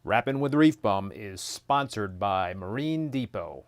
Rappin with ReefBum is sponsored by Marine Depot.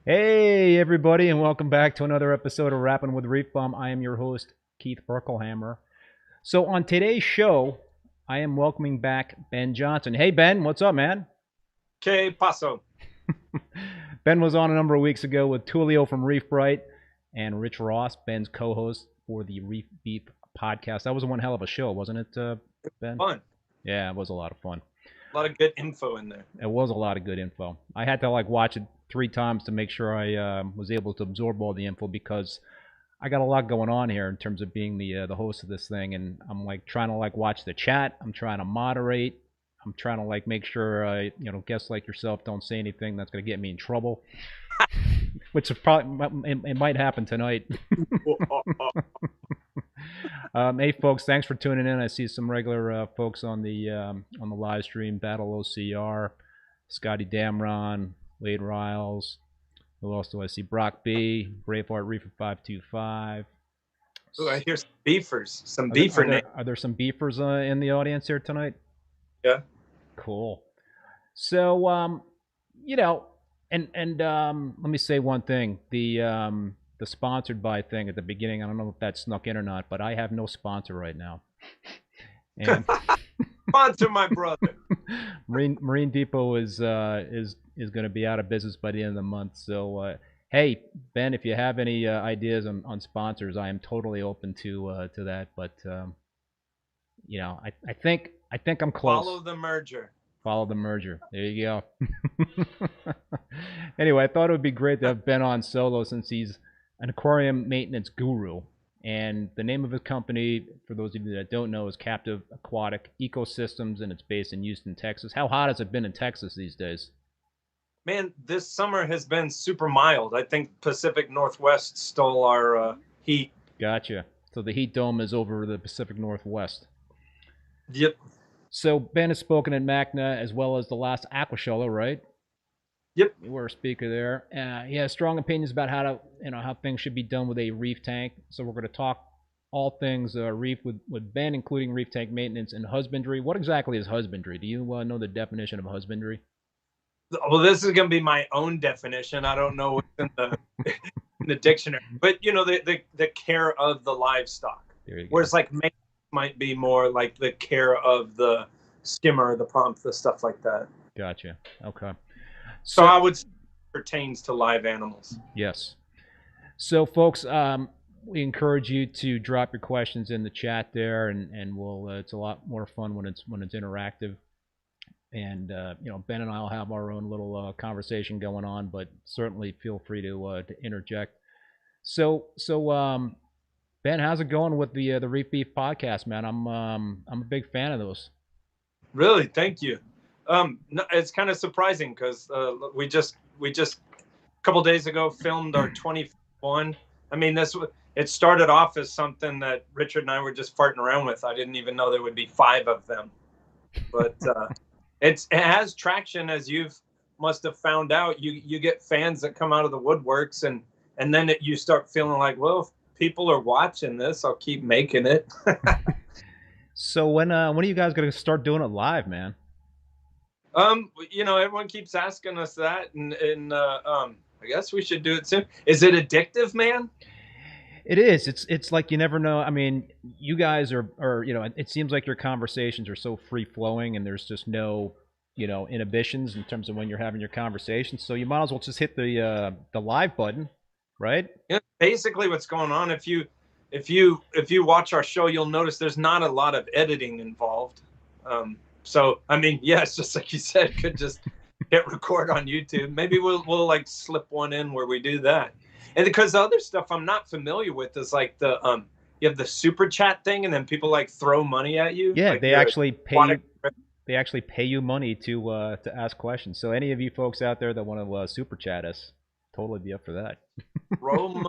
Hey everybody, and welcome back to another episode of Rappin with ReefBum. I am your host, Keith Berkelhamer. So on today's show, I am welcoming back Ben Johnson. Hey Ben, what's up, man? Que paso? Ben was on a number of weeks ago with Tulio from Reef Bright and Rich Ross, Ben's co-host for the ReefBum Podcast. That was one hell of a show, wasn't it, Ben? Fun. Yeah, it was a lot of fun. A lot of good info in there. It was a lot of good info. I had to watch it 3 times to make sure I was able to absorb all the info, because I got a lot going on here in terms of being the host of this thing, and I'm trying to watch the chat. I'm trying to moderate. I'm trying to make sure guests like yourself don't say anything that's going to get me in trouble, which is probably it might happen tonight. Hey folks, thanks for tuning in. I see some regular folks on the live stream. Battle OCR, Scotty Damron, Wade Riles. Who else do I see? Brock B, Braveheart Reefer 525. Ooh, I hear some beefers. Some beefer names. Are there some beefers in the audience here tonight? Yeah. Cool. So let me say one thing. The sponsored by thing at the beginning, I don't know if that snuck in or not, but I have no sponsor right now. And sponsor my brother. Marine Depot is going to be out of business by the end of the month. So hey Ben, if you have any ideas on sponsors, I am totally open to that. But I think I'm close. Follow the merger. Follow the merger. There you go. Anyway, I thought it would be great to have Ben on solo, since he's an aquarium maintenance guru. And the name of his company, for those of you that don't know, is Captive Aquatic Ecosystems, and it's based in Houston, Texas. How hot has it been in Texas these days? Man, this summer has been super mild. I think Pacific Northwest stole our heat. Gotcha. So the heat dome is over the Pacific Northwest. Yep. So Ben has spoken at MACNA as well as the last Aqua Show, right? Yep. You were a speaker there. He has strong opinions about how things should be done with a reef tank. So we're going to talk all things reef with Ben, including reef tank maintenance and husbandry. What exactly is husbandry? Do you know the definition of husbandry? Well, this is going to be my own definition. I don't know what's in the dictionary, but the care of the livestock. There you go. Whereas like maintenance might be more like the care of the skimmer, the pump, the stuff like that. Gotcha. Okay. So I would say it pertains to live animals. Yes. So folks, we encourage you to drop your questions in the chat there, and we'll it's a lot more fun when it's interactive. And you know, Ben and I will have our own little conversation going on, but certainly feel free to interject. So Ben, how's it going with the Reef Beef podcast, man? I'm a big fan of those. Really, thank you. No, it's kind of surprising because we just a couple days ago filmed our 21. I mean, it started off as something that Richard and I were just farting around with. I didn't even know there would be 5 of them, but it has traction, as must have found out. You get fans that come out of the woodworks, and then you start feeling like, well, if people are watching this, I'll keep making it. So when are you guys gonna start doing it live, man? You know, everyone keeps asking us that, and I guess we should do it soon. Is it addictive, man? It is. It's like you never know. I mean, you guys are you know, it seems like your conversations are so free flowing, and there's just no, you know, inhibitions in terms of when you're having your conversations. So you might as well just hit the live button, right? Yeah, basically what's going on. If you watch our show, you'll notice there's not a lot of editing involved. So I mean, yeah, it's just like you said, could just hit record on YouTube. Maybe we'll like slip one in where we do that. And because the other stuff I'm not familiar with is like the you have the super chat thing, and then people like throw money at you. Yeah, like they actually pay you. They actually pay you money to ask questions. So any of you folks out there that want to super chat us, totally be up for that. Throw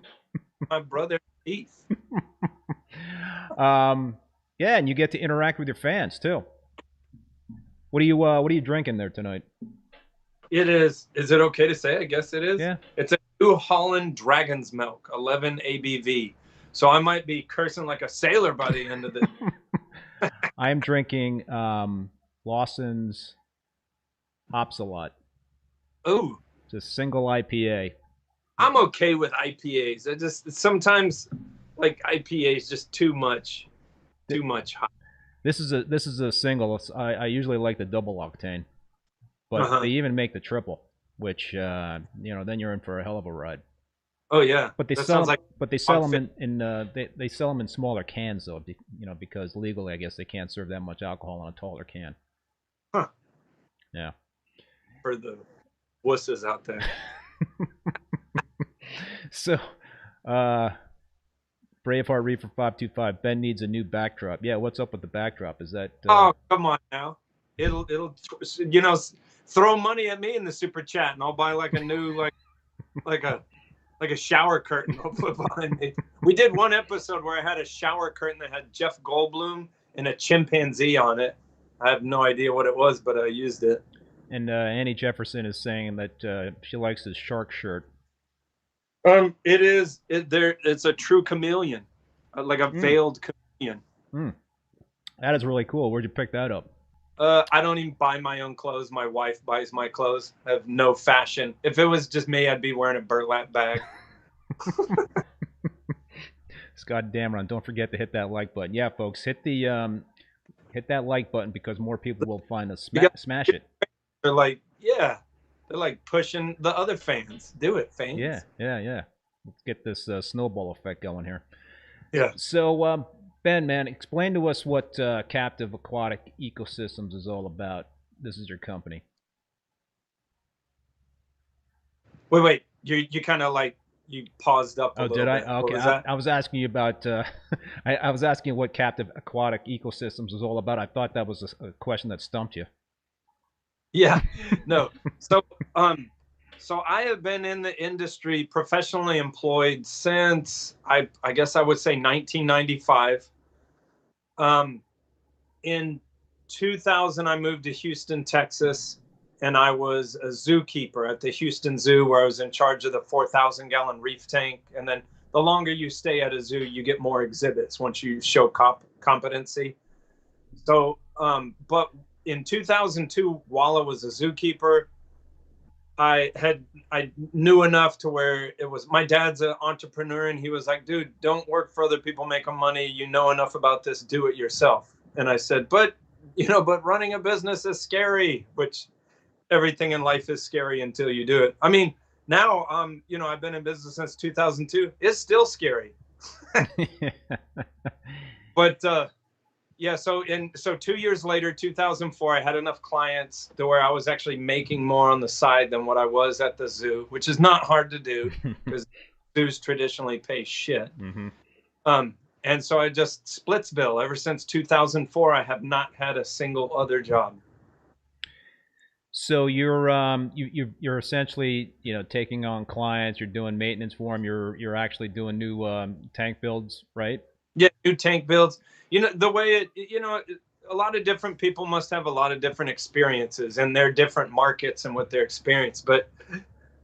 my brother Keith. Yeah, and you get to interact with your fans too. What are you drinking there tonight? It is. Is it okay to say? I guess it is. Yeah. It's a New Holland Dragon's Milk, 11 ABV. So I might be cursing like a sailor by the end of this. I am drinking Lawson's Hopsalot. Ooh. It's a single IPA. I'm okay with IPAs. I just sometimes like IPAs just too much hot. This is a single. I usually like the double octane, but they even make the triple, which you know, then you're in for a hell of a ride. Oh yeah, but they sell them they sell them in smaller cans though, you know, because legally I guess they can't serve that much alcohol in a taller can. Huh. Yeah. For the wusses out there. So, Braveheart Reefer 525. Ben needs a new backdrop. Yeah, what's up with the backdrop? Is that? Oh, come on now. It'll you know, throw money at me in the super chat, and I'll buy like a new like a shower curtain I'll put behind me. We did one episode where I had a shower curtain that had Jeff Goldblum and a chimpanzee on it. I have no idea what it was, but I used it. And Annie Jefferson is saying that she likes his shark shirt. It's a true chameleon, like a veiled chameleon. That is really cool. Where'd you pick that up? I don't even buy my own clothes. My wife buys my clothes. I have no fashion. If it was just me, I'd be wearing a burlap bag. Scott Dameron, don't forget to hit that like button. Yeah, folks, hit that like button because more people will find us. Smash it. They're like, yeah. They're like pushing the other fans. Do it, fans. Yeah. Let's get this snowball effect going here. Yeah. So, Ben, man, explain to us what Captive Aquatic Ecosystems is all about. This is your company. Wait. You kind of like you paused up a little bit. Oh, did I? Okay. I was asking you about. I was asking what Captive Aquatic Ecosystems is all about. I thought that was a question that stumped you. Yeah, no. So I have been in the industry professionally employed since I guess I would say 1995. In 2000, I moved to Houston, Texas, and I was a zookeeper at the Houston Zoo, where I was in charge of the 4,000-gallon reef tank. And then the longer you stay at a zoo, you get more exhibits once you show competency. So, but in 2002, while I was a zookeeper, I knew enough to where it was, my dad's an entrepreneur, and he was like, dude, don't work for other people making money. You know enough about this, do it yourself. And I said, but running a business is scary, which everything in life is scary until you do it. I mean, now, I've been in business since 2002. It's still scary. But, yeah, so 2 years later, 2004, I had enough clients to where I was actually making more on the side than what I was at the zoo, which is not hard to do because zoos traditionally pay shit. Mm-hmm. And so I just splitsville. Ever since 2004, I have not had a single other job. So you're essentially taking on clients. You're doing maintenance for them. You're actually doing new tank builds, right? Yeah, new tank builds. The way a lot of different people must have a lot of different experiences in their different markets and what they're experienced. But,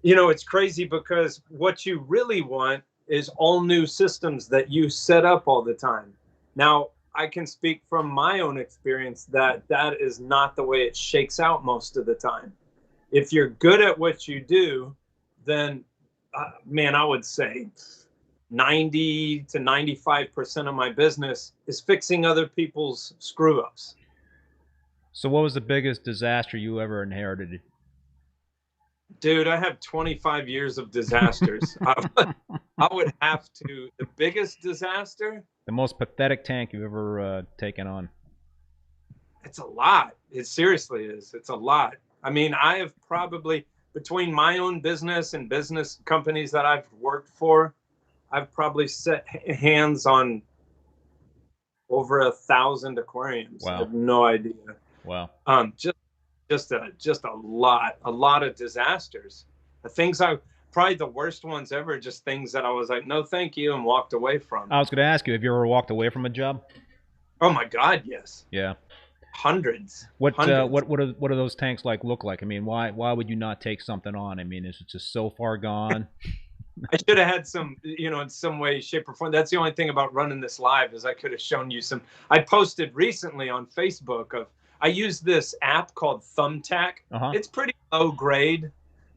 it's crazy because what you really want is all new systems that you set up all the time. Now, I can speak from my own experience that is not the way it shakes out most of the time. If you're good at what you do, then, I would say 90 to 95% of my business is fixing other people's screw ups. So what was the biggest disaster you ever inherited? Dude, I have 25 years of disasters. I would have to, the biggest disaster? The most pathetic tank you've ever taken on? It's a lot. It seriously is. It's a lot. I mean, I have probably, between my own business and business companies that I've worked for, I've probably set hands on over 1,000 aquariums. Wow. I have no idea. Wow. Just a lot of disasters. Probably the worst ones ever, just things that I was like, no, thank you, and walked away from. I was going to ask you, have you ever walked away from a job? Oh my God, yes. Yeah. Hundreds. What do those tanks look like? I mean, why would you not take something on? I mean, is it just so far gone? I should have had some, in some way, shape, or form. That's the only thing about running this live is I could have shown you some. I posted recently on Facebook I use this app called Thumbtack. Uh-huh. It's pretty low grade,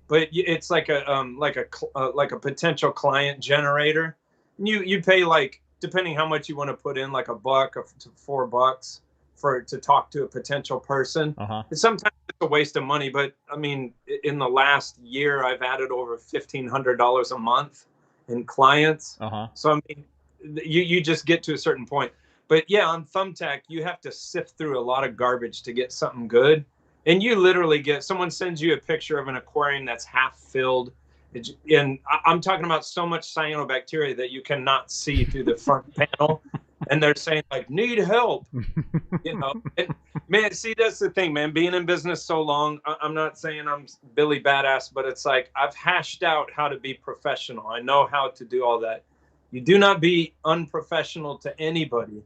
but it's like a potential client generator. You pay depending how much you want to put in, like $1 to $4 to talk to a potential person. Uh-huh. And sometimes it's a waste of money, but I mean, in the last year, I've added over $1,500 a month in clients. Uh-huh. So I mean, you just get to a certain point. But yeah, on Thumbtack, you have to sift through a lot of garbage to get something good. And you literally someone sends you a picture of an aquarium that's half filled. And I'm talking about so much cyanobacteria that you cannot see through the front panel. And they're saying need help, And, man, see, that's the thing, man, being in business so long, I'm not saying I'm Billy Badass, but it's I've hashed out how to be professional. I know how to do all that. You do not be unprofessional to anybody.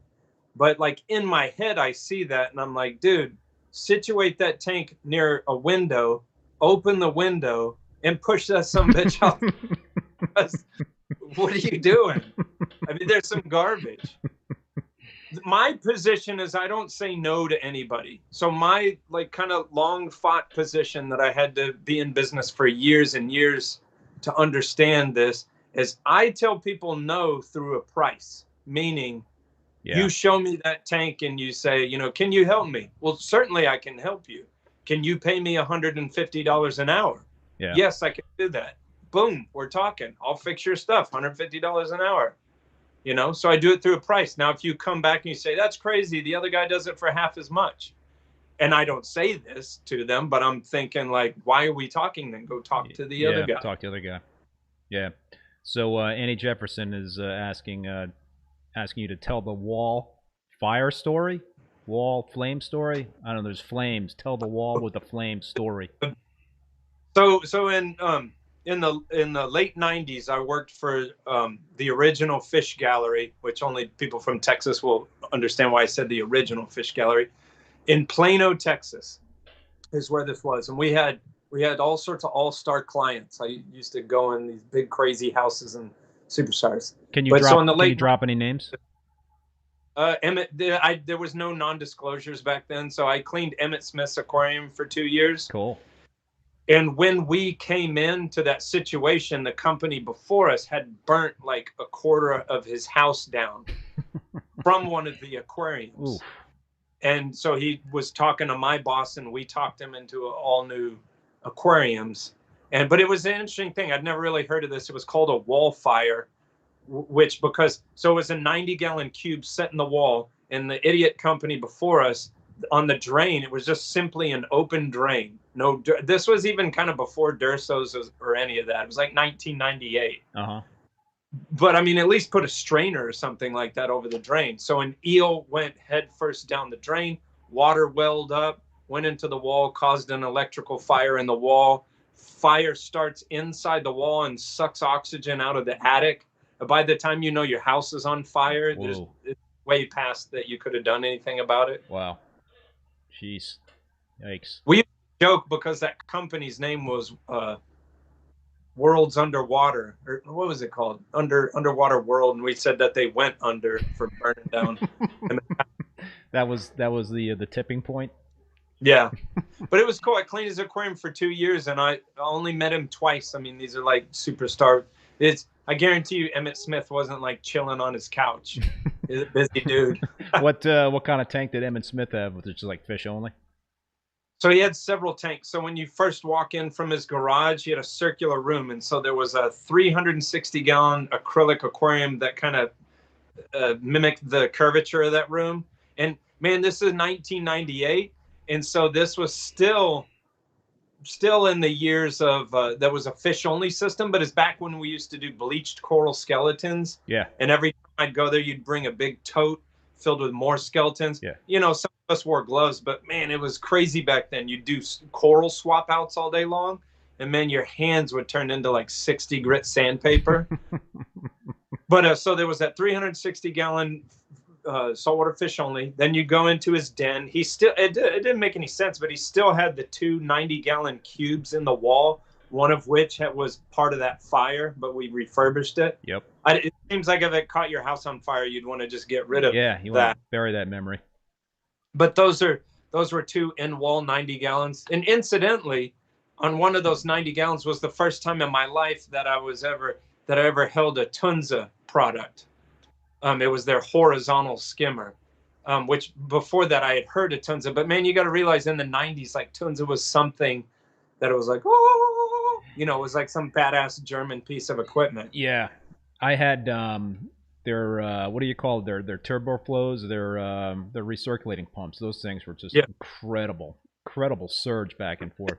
But in my head, I see that and I'm like, dude, situate that tank near a window, open the window and push that some bitch out. What are you doing? I mean, there's some garbage. My position is I don't say no to anybody. So my kind of long fought position that I had to be in business for years and years to understand this is I tell people no through a price, meaning you show me that tank and you say, can you help me? Well, certainly I can help you. Can you pay me $150 an hour? Yeah. Yes, I can do that. Boom, we're talking. I'll fix your stuff, $150 an hour. So I do it through a price. Now, if you come back and you say, that's crazy, the other guy does it for half as much. And I don't say this to them, but I'm thinking why are we talking then? Go talk to the other guy. Talk to the other guy. Yeah. So Annie Jefferson is asking you to tell the wall fire story, wall flame story. I don't know. There's flames. Tell the wall with the flame story. So in the late 90s, I worked for the original fish gallery, which only people from Texas will understand why I said the original fish gallery, in Plano, Texas, is where this was, and we had all sorts of all-star clients. I used to go in these big crazy houses and superstars. Can you drop any names? Emmett, there was no non-disclosures back then, so I cleaned Emmett Smith's aquarium for 2 years. Cool. And when we came into that situation, the company before us had burnt like a quarter of his house down from one of the aquariums. Ooh. And so he was talking to my boss, and we talked him into all new aquariums. But it was an interesting thing. I'd never really heard of this. It was called a wall fire, which so it was a 90-gallon cube set in the wall, and the idiot company before us, on the drain, it was just simply an open drain. No, this was even kind of before Dursos or any of that. It was like 1998. But I mean, at least put a strainer or something like that over the drain. So an eel went head first down the drain, water welled up, went into the wall, caused an electrical fire in the wall. Fire starts inside the wall and sucks oxygen out of the attic. By the time you know your house is on fire, it's way past that you could have done anything about it. Wow. Jeez. Yikes. We joke because that company's name was Worlds Underwater, or what was it called? Underwater World, and we said that they went under for burning down. that was the tipping point. Yeah, but it was cool. I cleaned his aquarium for 2 years, and I only met him twice. I mean, these are like superstar. I guarantee you, Emmett Smith wasn't like chilling on his couch. He's a busy dude. What kind of tank did Emmett Smith have? Was it just like fish only? So he had several tanks. So when you first walk in from his garage, he had a circular room. And so there was a 360-gallon acrylic aquarium that kind of mimicked the curvature of that room. And man, this is 1998. And so this was still in the years of, that was a fish-only system, but it's back when we used to do bleached coral skeletons. Yeah. And every time I'd go there, you'd bring a big tote filled with more skeletons. Yeah. You know, some of us wore gloves, but man, it was crazy back then. You'd do coral swap outs all day long, and man, your hands would turn into like 60 grit sandpaper. But so there was that 360-gallon saltwater fish only. Then you go into his den. It didn't make any sense, but he still had the two 90-gallon cubes in the wall, one of which was part of that fire, but we refurbished it. Yep. It seems like if it caught your house on fire, you'd want to just get rid of you want to bury that memory. But those were two in-wall 90 gallons. And incidentally, on one of those 90 gallons was the first time in my life that I ever held a Tunza product. It was their horizontal skimmer, which before that I had heard of Tunza. But man, you got to realize in the 90s, like Tunza was something that it was like, oh, you know, it was like some badass German piece of equipment. Yeah. I had their what do you call it? Their turbo flows, their recirculating pumps. Those things were just incredible surge back and forth.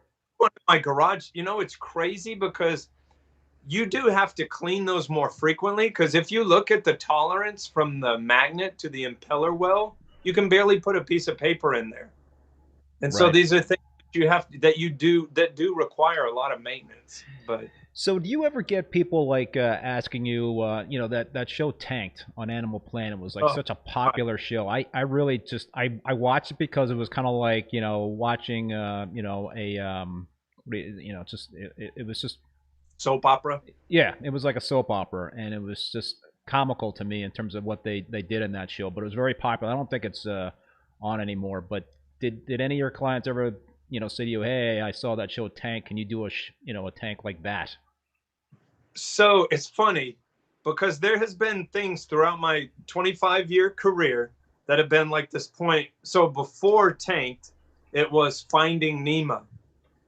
My garage, you know, it's crazy because you do have to clean those more frequently, because if you look at the tolerance from the magnet to the impeller well, you can barely put a piece of paper in there. And so these are things that do require a lot of maintenance. But so do you ever get people like asking you, you know, that show Tanked on Animal Planet was like such a popular show. I really just, I watched it because it was kind of like, you know, watching, you know, it was just soap opera. Yeah, it was like a soap opera, and it was just comical to me in terms of what they did in that show. But it was very popular. I don't think it's on anymore. But did any of your clients ever, you know, say to you, "Hey, I saw that show Tank. Can you do a tank like that?" So it's funny because there has been things throughout my 25-year career that have been like this point. So before Tanked, it was Finding Nemo.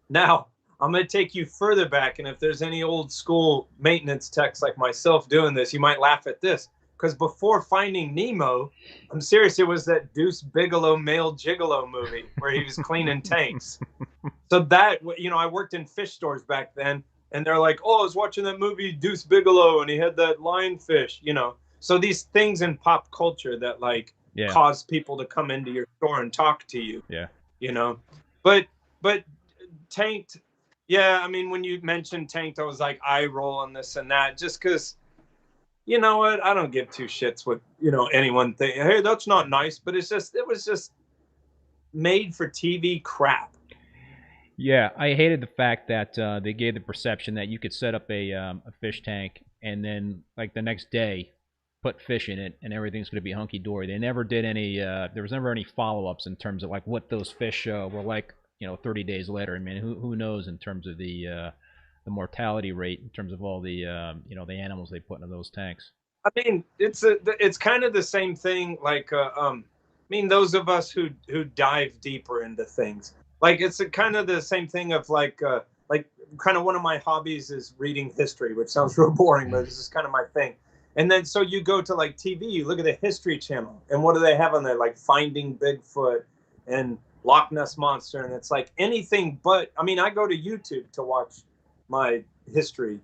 Now, I'm going to take you further back, and if there's any old school maintenance techs like myself doing this, you might laugh at this. Because before Finding Nemo, I'm serious, it was that Deuce Bigalow male gigolo movie where he was cleaning tanks. So that, you know, I worked in fish stores back then, and they're like, oh, I was watching that movie Deuce Bigalow, and he had that lionfish, you know. So these things in pop culture that like cause people to come into your store and talk to you. Yeah. You know, but Tanked, yeah, I mean, when you mentioned Tanked, I was like, eye roll on this and that, just because, you know what, I don't give two shits what, you know, anyone think, hey, that's not nice, but it was just made for TV crap. Yeah, I hated the fact that they gave the perception that you could set up a fish tank and then, like, the next day put fish in it and everything's going to be hunky-dory. They never did any, there was never any follow-ups in terms of, like, what those fish were like 30 days later. I mean, who knows in terms of the mortality rate in terms of all the the animals they put into those tanks. I mean, it's kind of the same thing. Like, I mean, those of us who dive deeper into things, like it's kind of the same thing of like kind of one of my hobbies is reading history, which sounds real boring, but this is kind of my thing. And then so you go to like TV, you look at the History Channel, and what do they have on there? Like Finding Bigfoot and Loch Ness Monster, and it's like anything but. I mean, I go to YouTube to watch my history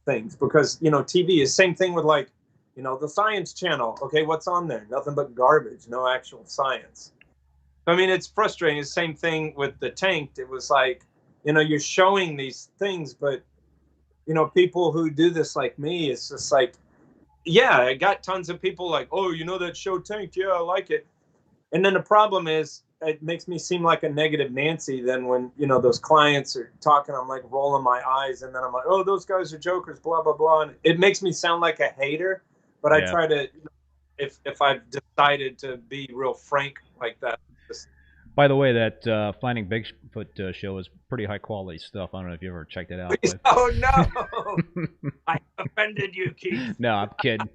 things because TV is same thing with like the Science Channel. Okay, what's on there? Nothing but garbage, no actual science. I mean, it's frustrating. It's the same thing with the tank. It was like you're showing these things, but people who do this like me, it's just like, yeah, I got tons of people like, oh, that show Tank, yeah, I like it. And then the problem is it makes me seem like a negative Nancy. Then when those clients are talking, I'm like rolling my eyes, and then I'm like, oh, those guys are jokers, blah blah blah, and it makes me sound like a hater. But I try to, if I've decided to be real frank like that. By the way, that Finding Bigfoot show is pretty high quality stuff. I don't know if you ever checked it out. Oh no, I offended you, Keith. No, I'm kidding.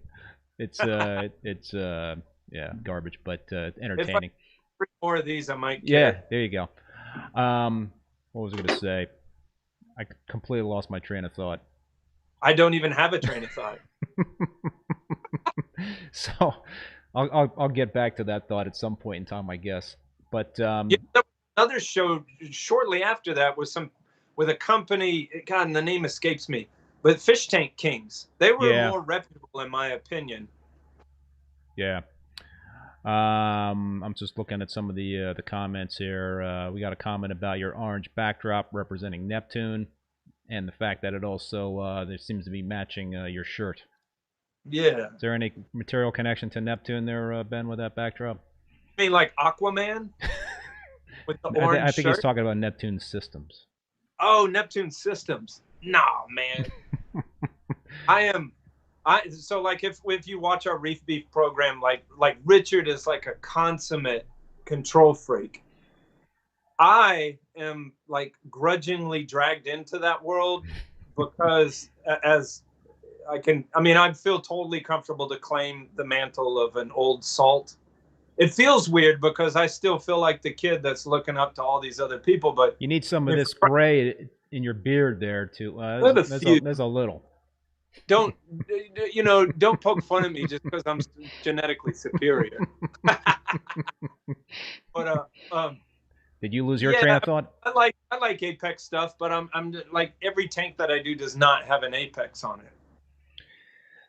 It's garbage, but entertaining. If 3 more of these, I might. Yeah, there you go. What was I going to say? I completely lost my train of thought. I don't even have a train of thought. So, I'll get back to that thought at some point in time, I guess. But another show shortly after that was with a company. God, and the name escapes me. But Fish Tank Kings. They were more reputable, in my opinion. Yeah. I'm just looking at some of the comments here. We got a comment about your orange backdrop representing Neptune, and the fact that it also there seems to be matching your shirt. Yeah. Is there any material connection to Neptune there, Ben, with that backdrop? I mean, like Aquaman with the orange I think shirt? he's talking about Neptune Systems. Oh, Neptune Systems. Nah, man. So like if you watch our Reef Beef program, like Richard is like a consummate control freak. I am like grudgingly dragged into that world because I feel totally comfortable to claim the mantle of an old salt. It feels weird because I still feel like the kid that's looking up to all these other people, but you need some of this gray in your beard there too. There's a little. Don't poke fun at me just because I'm genetically superior. But did you lose your train of thought? I like Apex stuff, but I'm like every tank that I do does not have an Apex on it.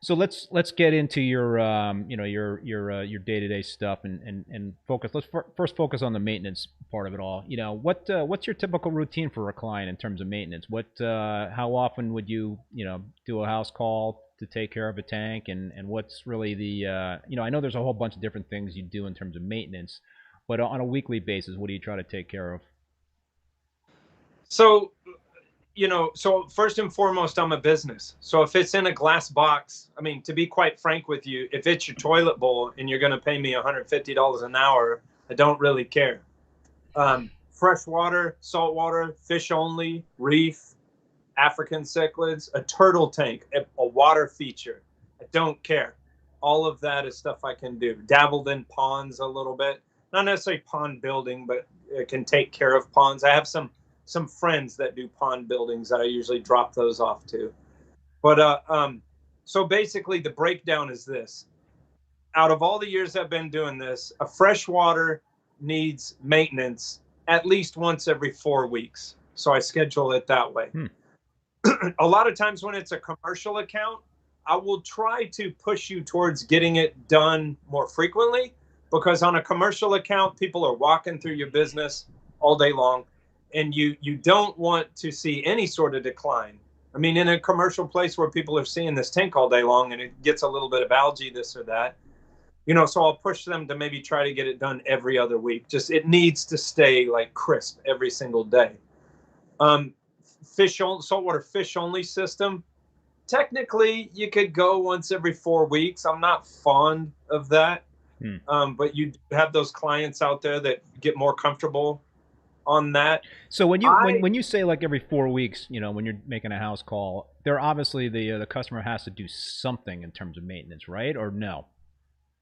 So let's get into your your day-to-day stuff and focus. Let's first focus on the maintenance part of it all. What's your typical routine for a client in terms of maintenance? How often would you do a house call to take care of a tank, and what's really the I know there's a whole bunch of different things you do in terms of maintenance, but on a weekly basis, what do you try to take care of? So so first and foremost, I'm a business. So if it's in a glass box, I mean, to be quite frank with you, if it's your toilet bowl and you're going to pay me $150 an hour, I don't really care. Fresh water, salt water, fish only, reef, African cichlids, a turtle tank, a water feature. I don't care. All of that is stuff I can do. Dabbled in ponds a little bit. Not necessarily pond building, but it can take care of ponds. I have some friends that do pond buildings that I usually drop those off to. But so basically the breakdown is this. Out of all the years I've been doing this, a freshwater needs maintenance at least once every 4 weeks. So I schedule it that way. A lot of times when it's a commercial account, I will try to push you towards getting it done more frequently, because on a commercial account, people are walking through your business all day long. And you don't want to see any sort of decline. I mean, in a commercial place where people are seeing this tank all day long and it gets a little bit of algae, this or that, so I'll push them to maybe try to get it done every other week. Just it needs to stay like crisp every single day. Saltwater fish only system. Technically, you could go once every 4 weeks. I'm not fond of that. But you have those clients out there that get more comfortable on that. So when you say like every 4 weeks, you know, when you're making a house call, there obviously the customer has to do something in terms of maintenance, right? Or no?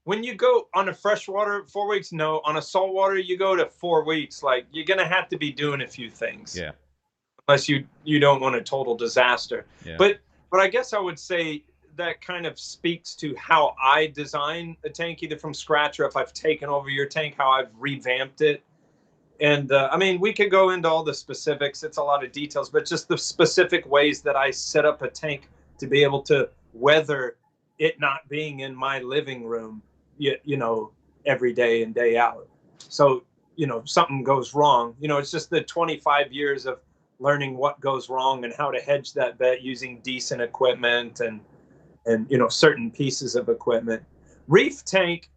When you go on a freshwater 4 weeks, no. On a saltwater, you go to 4 weeks. Like, you're gonna have to be doing a few things. Yeah. Unless you don't want a total disaster. Yeah. But I guess I would say that kind of speaks to how I design a tank, either from scratch or if I've taken over your tank, how I've revamped it. And I mean, we could go into all the specifics. It's a lot of details, but just the specific ways that I set up a tank to be able to weather it not being in my living room, you know, every day and day out. So, you know, something goes wrong, you know, it's just the 25 years of learning what goes wrong and how to hedge that bet using decent equipment and, you know, certain pieces of equipment. Reef tank.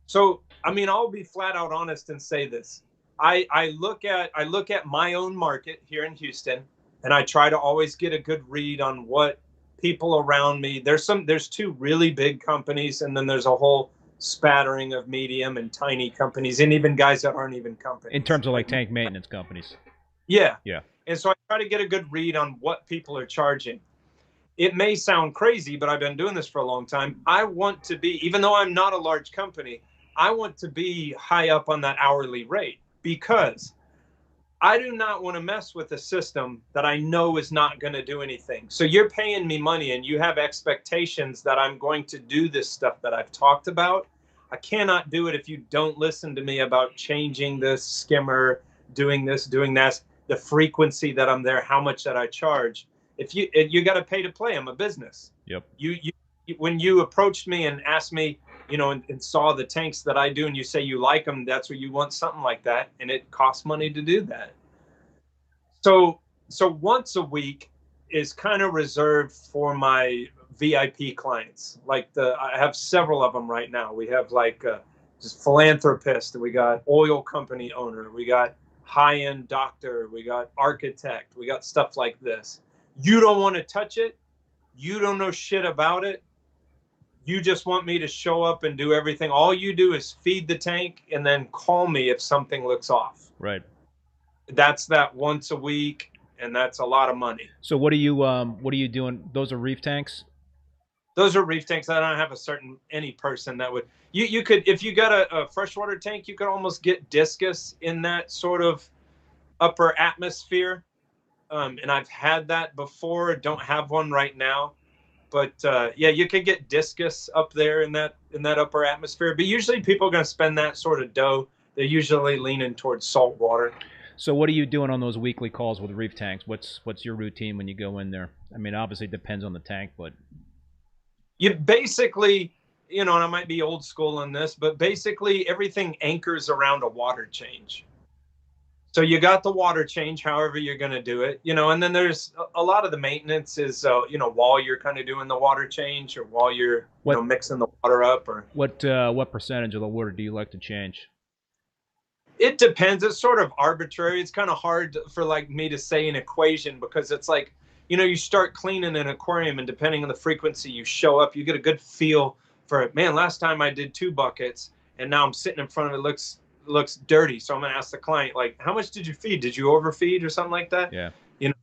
So, I mean, I'll be flat out honest and say this. I look at my own market here in Houston, and I try to always get a good read on what people around me. There's two really big companies, and then there's a whole spattering of medium and tiny companies, and even guys that aren't even companies. In terms of like tank maintenance companies. Yeah. Yeah. And so I try to get a good read on what people are charging. It may sound crazy, but I've been doing this for a long time. I want to be, even though I'm not a large company, I want to be high up on that hourly rate, because I do not want to mess with a system that I know is not going to do anything. So you're paying me money and you have expectations that I'm going to do this stuff that I've talked about. I cannot do it if you don't listen to me about changing this skimmer, doing this, doing that, the frequency that I'm there, how much that I charge. If you got to pay to play, I'm a business. Yep. You when you approached me and asked me, you know, and saw the tanks that I do, and you say you like them, that's what you want, something like that, and it costs money to do that. So once a week is kind of reserved for my VIP clients. Like I have several of them right now. We have like just philanthropist, we got oil company owner, we got high-end doctor, we got architect, we got stuff like this. You don't want to touch it. You don't know shit about it. You just want me to show up and do everything. All you do is feed the tank and then call me if something looks off. Right. That's that once a week, and that's a lot of money. So what are you doing? Those are reef tanks? Those are reef tanks. I don't have any person that would, you could, if you got a freshwater tank, you could almost get discus in that sort of upper atmosphere. And I've had that before. Don't have one right now. But yeah, you could get discus up there in that upper atmosphere. But usually people are going to spend that sort of dough. They're usually leaning towards salt water. So what are you doing on those weekly calls with reef tanks? What's your routine when you go in there? I mean, obviously it depends on the tank, but you basically, you know, and I might be old school on this, but basically everything anchors around a water change. So you got the water change, however you're going to do it, you know, and then there's a lot of the maintenance is, you know, while you're kind of doing the water change or while you're, you know, mixing the water up. Or what percentage of the water do you like to change? It depends. It's sort of arbitrary. It's kind of hard for like me to say an equation, because it's like, you know, you start cleaning an aquarium and depending on the frequency you show up, you get a good feel for it. Man, last time I did 2 buckets and now I'm sitting in front of it, looks dirty. So I'm going to ask the client, like, how much did you feed? Did you overfeed or something like that? Yeah. You know,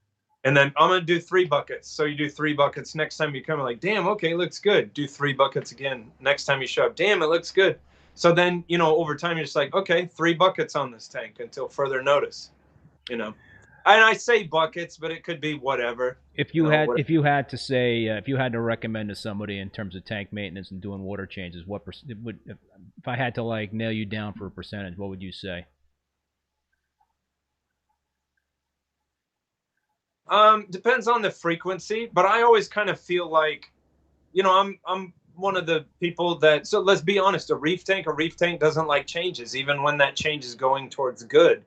and then I'm going to do 3 buckets. So you do 3 buckets. Next time you come, like, damn, okay, looks good. Do 3 buckets again. Next time you show up, damn, it looks good. So then, you know, over time, you're just like, okay, 3 buckets on this tank until further notice, you know. And I say buckets, but it could be whatever. If you had to say, if you had to recommend to somebody in terms of tank maintenance and doing water changes, what would, if I had to like nail you down for a percentage, what would you say? Depends on the frequency, but I always kind of feel like, you know, I'm one of the people that, so let's be honest, a reef tank doesn't like changes, even when that change is going towards good.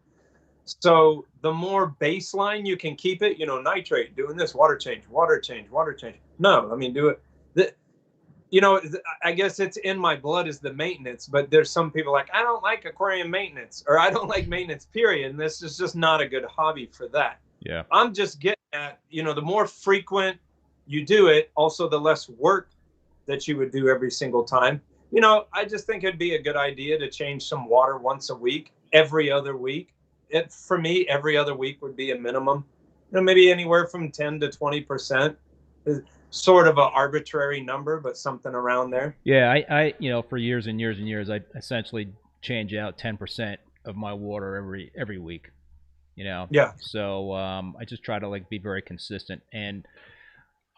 So the more baseline you can keep it, you know, nitrate, doing this, water change. No, I mean, do it. You know, I guess it's in my blood is the maintenance, but there's some people like, I don't like aquarium maintenance, or I don't like maintenance, period. And this is just not a good hobby for that. Yeah. I'm just getting at, you know, the more frequent you do it, also the less work that you would do every single time. You know, I just think it'd be a good idea to change some water once a week, every other week. for me, every other week would be a minimum. Maybe anywhere from 10 to 20%. Sort of an arbitrary number, but something around there. Yeah, I for years and years and years, I essentially change out 10% of my water every week. Yeah. So I just try to like be very consistent, and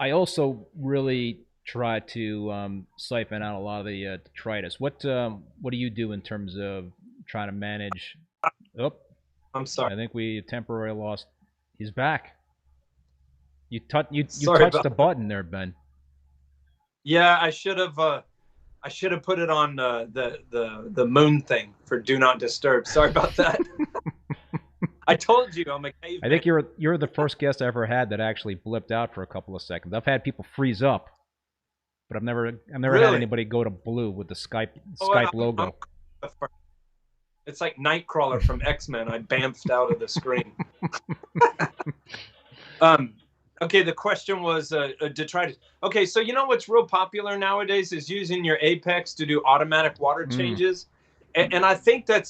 I also really try to siphon out a lot of the detritus. What do you do in terms of trying to manage? Oh, I'm sorry. I think we temporarily lost. He's back. You touched the button there, Ben. Yeah, I should have put it on the moon thing for do not disturb. Sorry about that. I told you I'm a caveman. I think you're the first guest I ever had that actually blipped out for a couple of seconds. I've had people freeze up, but I've never Really? had anybody go to blue with the Skype logo. It's like Nightcrawler from X-Men. I bamfed out of the screen. Okay, the question was detritus. Okay, so what's real popular nowadays is using your Apex to do automatic water changes, and I think that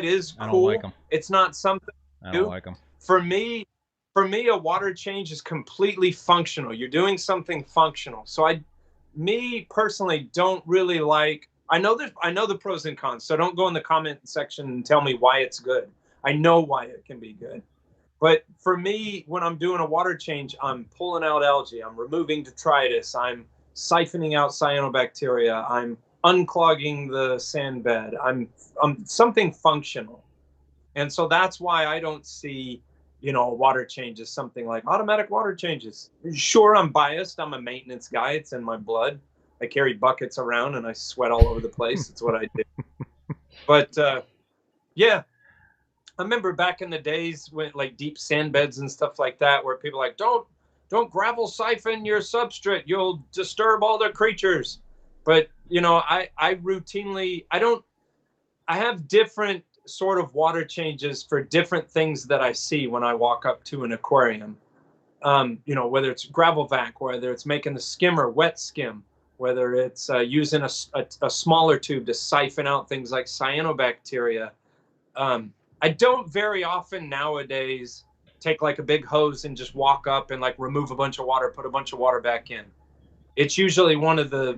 is cool. I don't like them. It's not something. I don't like them. For me, a water change is completely functional. You're doing something functional. So me personally don't really like. I know the pros and cons. So don't go in the comment section and tell me why it's good. I know why it can be good. But for me, when I'm doing a water change, I'm pulling out algae, I'm removing detritus, I'm siphoning out cyanobacteria, I'm unclogging the sand bed, I'm something functional. And so that's why I don't see, water change as something like automatic water changes. Sure, I'm biased. I'm a maintenance guy. It's in my blood. I carry buckets around and I sweat all over the place. It's what I do. But yeah. I remember back in the days when like deep sand beds and stuff like that, where people are like, don't gravel siphon your substrate. You'll disturb all the creatures. But, I routinely, I have different sort of water changes for different things that I see when I walk up to an aquarium. Whether it's gravel vac, whether it's making the skimmer wet skim, whether it's using a smaller tube to siphon out things like cyanobacteria. I don't very often nowadays take like a big hose and just walk up and like remove a bunch of water, put a bunch of water back in. It's usually one of the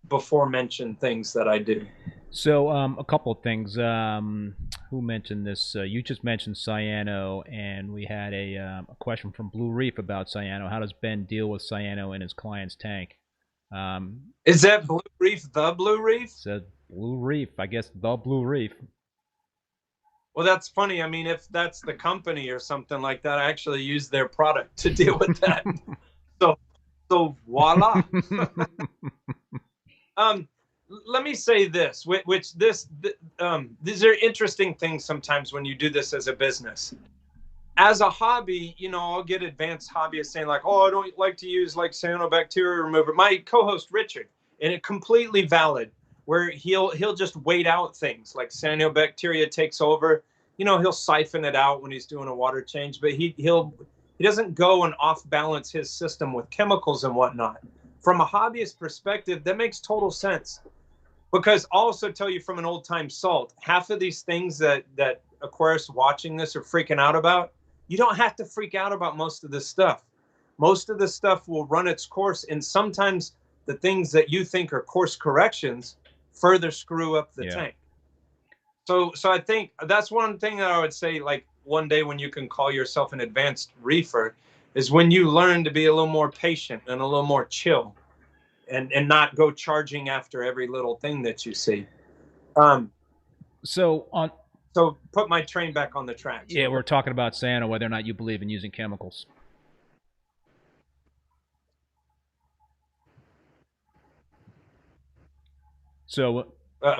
before mentioned things that I do. So a couple of things. Who mentioned this? You just mentioned cyano, and we had a question from Blue Reef about cyano. How does Ben deal with cyano in his client's tank? Is that Blue Reef the Blue Reef? Said Blue Reef. I guess the Blue Reef. Well, that's funny. I mean, if that's the company or something like that, I actually use their product to deal with that. so voila. Let me say this, these are interesting things sometimes when you do this as a business. As a hobby, I'll get advanced hobbyists saying like, oh, I don't like to use like cyanobacteria remover. My co-host Richard, and it completely valid, where he'll just wait out things like cyanobacteria takes over. He'll siphon it out when he's doing a water change, but he doesn't go and off balance his system with chemicals and whatnot. From a hobbyist perspective, that makes total sense, because I'll also tell you from an old time salt, half of these things that aquarists watching this are freaking out about, you don't have to freak out about most of this stuff. Most of this stuff will run its course, and sometimes the things that you think are course corrections further screw up the tank. So I think that's one thing that I would say, like one day when you can call yourself an advanced reefer, is when you learn to be a little more patient and a little more chill and not go charging after every little thing that you see. So put my train back on the tracks. Yeah, we're talking about cyano, whether or not you believe in using chemicals. So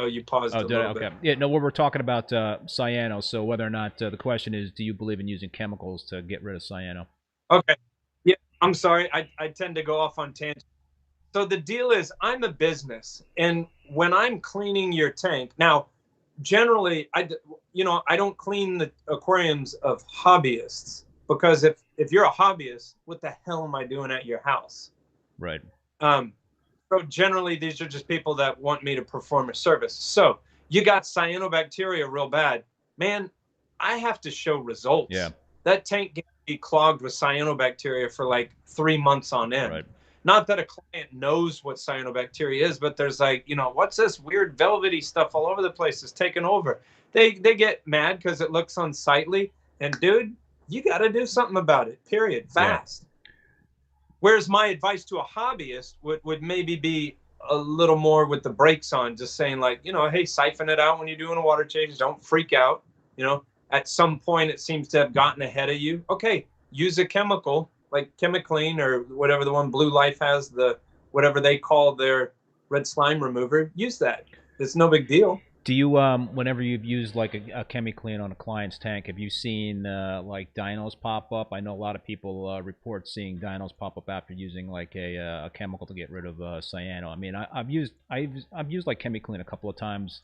you paused a little bit. Yeah, no, we're talking about cyano. So whether or not the question is, do you believe in using chemicals to get rid of cyano? Okay. Yeah, I'm sorry. I tend to go off on tangents. So the deal is, I'm a business, and when I'm cleaning your tank, now, generally, I don't clean the aquariums of hobbyists, because if you're a hobbyist, what the hell am I doing at your house? Right. So generally, these are just people that want me to perform a service. So you got cyanobacteria real bad. Man, I have to show results. Yeah. That tank can be clogged with cyanobacteria for like 3 months on end. Right. Not that a client knows what cyanobacteria is, but there's like, you know, what's this weird velvety stuff all over the place is taking over. They get mad because it looks unsightly. And dude, you got to do something about it, period, fast. Yeah. Whereas my advice to a hobbyist would maybe be a little more with the brakes on, just saying like, you know, hey, siphon it out when you're doing a water change. Don't freak out. You know, at some point it seems to have gotten ahead of you. Okay, use a chemical like Chemiclean or whatever the one Blue Life has, the whatever they call their red slime remover. Use that. It's no big deal. Do you, whenever you've used like a Chemiclean on a client's tank, have you seen like dinos pop up? I know a lot of people report seeing dinos pop up after using like a chemical to get rid of cyano. I mean, I've used like Chemiclean a couple of times,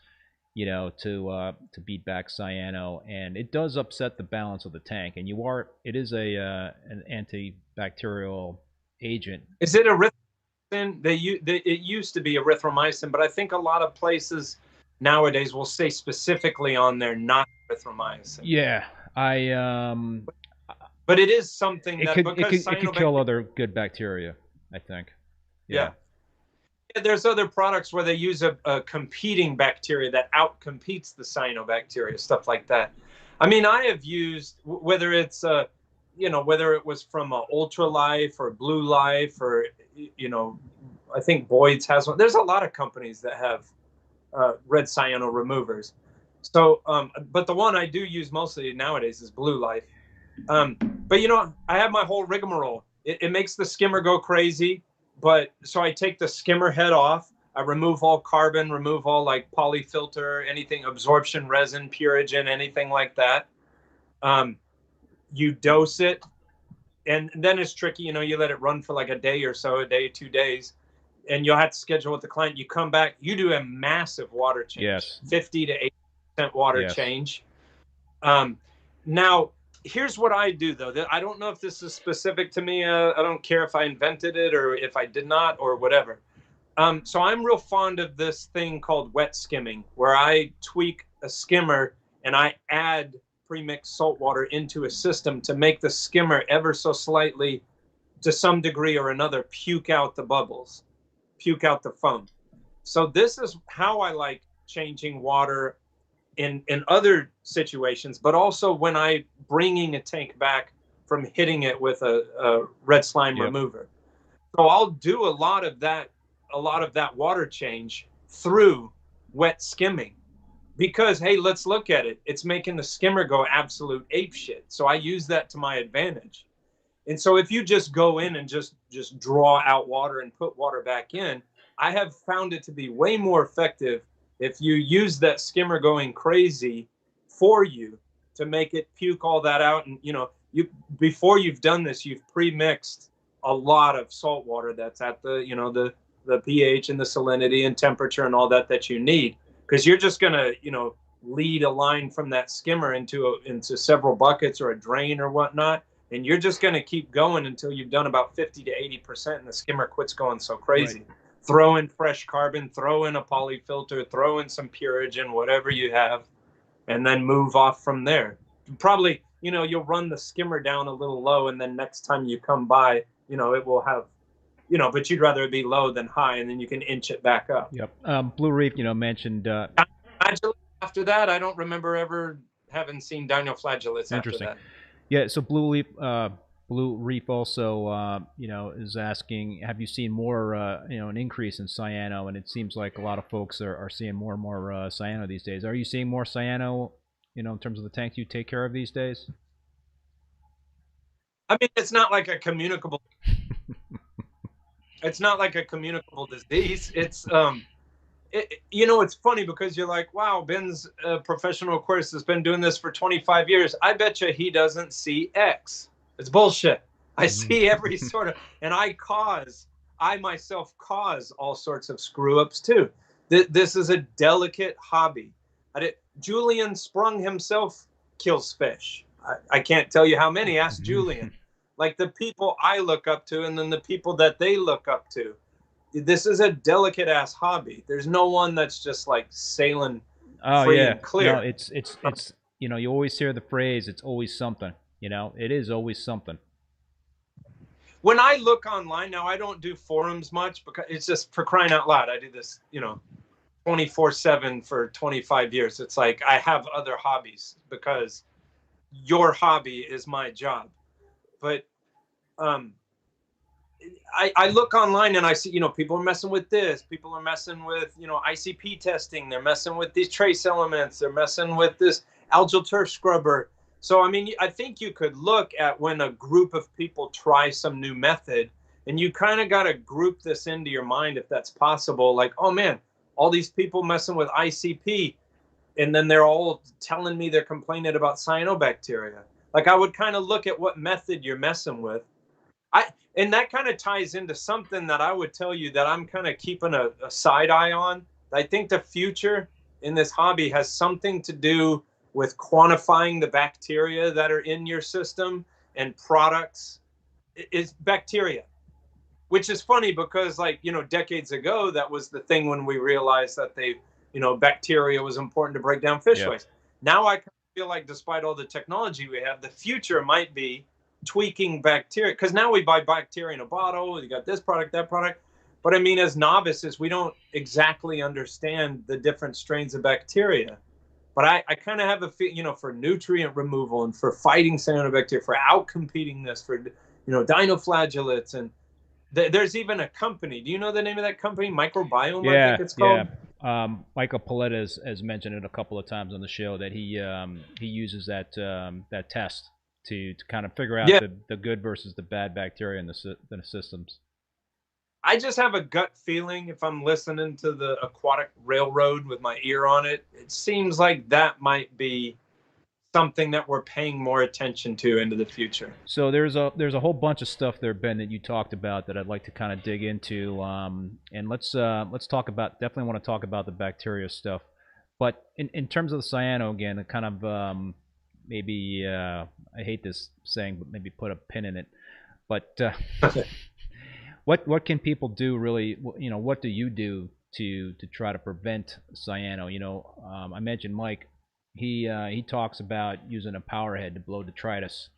you know, to beat back cyano, and it does upset the balance of the tank. And it is an antibacterial agent. Is it erythromycin? It used to be erythromycin, but I think a lot of places nowadays will say specifically on there not erythromycin. Yeah, but it is something that it could kill other good bacteria, I think. Yeah. There's other products where they use a competing bacteria that outcompetes the cyanobacteria, stuff like that. I mean, I have used, whether it's you know, whether it was from Ultralife or Blue Life or, you know, I think Boyd's has one. There's a lot of companies that have red cyano removers. So, but the one I do use mostly nowadays is Blue Life. But you know, I have my whole rigmarole. It makes the skimmer go crazy. But so I take the skimmer head off. I remove all carbon, remove all like polyfilter, anything, absorption resin, purigen, anything like that. You dose it, and then it's tricky. You know, you let it run for like a day or so, a day, 2 days. And you'll have to schedule with the client. You come back, you do a massive water change. Yes. 50 to 80% water change. Now, here's what I do, though. I don't know if this is specific to me. I don't care if I invented it or if I did not or whatever. So I'm real fond of this thing called wet skimming, where I tweak a skimmer and I add pre-mixed salt water into a system to make the skimmer ever so slightly, to some degree or another, puke out the bubbles. Puke out the foam. So this is how I like changing water in other situations, but also when I bringing a tank back from hitting it with a red slime remover. So I'll do a lot of that water change through wet skimming, because hey, let's look at it. It's making the skimmer go absolute ape shit. So I use that to my advantage. And so if you just go in and just draw out water and put water back in, I have found it to be way more effective if you use that skimmer going crazy for you to make it puke all that out. And, you know, before you've done this, you've pre-mixed a lot of salt water that's at the, you know, the pH and the salinity and temperature and all that you need. Because you're just going to, you know, lead a line from that skimmer into several buckets or a drain or whatnot. And you're just going to keep going until you've done about 50 to 80%, and the skimmer quits going so crazy. Right. Throw in fresh carbon, throw in a polyfilter, throw in some purigen, whatever you have, and then move off from there. Probably, you know, you'll run the skimmer down a little low, and then next time you come by, you know, it will have, you know, but you'd rather it be low than high, and then you can inch it back up. Yep. Blue Reef, you know, mentioned... After that, I don't remember ever having seen dinoflagellates after that. Yeah, so Blue Reef also, you know, is asking, have you seen more, you know, an increase in cyano? And it seems like a lot of folks are seeing more and more cyano these days. Are you seeing more cyano, you know, in terms of the tanks you take care of these days? I mean, it's not like a communicable. It's not like a communicable disease. It's you know, it's funny because you're like, wow, Ben's a professional aquarist, has been doing this for 25 years. I bet you he doesn't see X. It's bullshit. I see every sort of, and I myself cause all sorts of screw ups too. This is a delicate hobby. Julian Sprung himself kills fish. I can't tell you how many. Ask Julian. Like the people I look up to and then the people that they look up to. This is a delicate ass hobby. There's no one that's just like sailing free and clear. No, it's you know, you always hear the phrase, it's always something, you know, it is always something. When I look online now, I don't do forums much because it's just for crying out loud. I do this, you know, 24/7 for 25 years. It's like I have other hobbies because your hobby is my job. But I look online and I see, you know, people are messing with this. People are messing with, you know, ICP testing. They're messing with these trace elements. They're messing with this algal turf scrubber. So, I mean, I think you could look at when a group of people try some new method, and you kind of got to group this into your mind if that's possible. Like, oh man, all these people messing with ICP, and then they're all telling me they're complaining about cyanobacteria. Like, I would kind of look at what method you're messing with. And that kind of ties into something that I would tell you that I'm kind of keeping a side eye on. I think the future in this hobby has something to do with quantifying the bacteria that are in your system and products. Is bacteria, which is funny because, like, you know, decades ago, that was the thing when we realized that you know, bacteria was important to break down fish waste. Now I feel like despite all the technology we have, the future might be tweaking bacteria, because now we buy bacteria in a bottle. You got this product, that product. But I mean, as novices, we don't exactly understand the different strains of bacteria. But I kind of have a feel, you know, for nutrient removal and for fighting cyanobacteria, for outcompeting this, for, you know, dinoflagellates. And there's even a company. Do you know the name of that company? Microbiome, I think it's called. Yeah. Michael Paletta has mentioned it a couple of times on the show that he uses that test to kind of figure out the good versus the bad bacteria in the systems. I just have a gut feeling, if I'm listening to the aquatic railroad with my ear on it, it seems like that might be something that we're paying more attention to into the future. So there's a whole bunch of stuff there, Ben, that you talked about that I'd like to kind of dig into, and let's talk about, definitely want to talk about the bacteria stuff. But in terms of the cyano, again, it kind of maybe I hate this saying, but maybe put a pin in it. But what can people do, really? You know, what do you do to try to prevent cyano? You know, I mentioned Mike. He talks about using a power head to blow detritus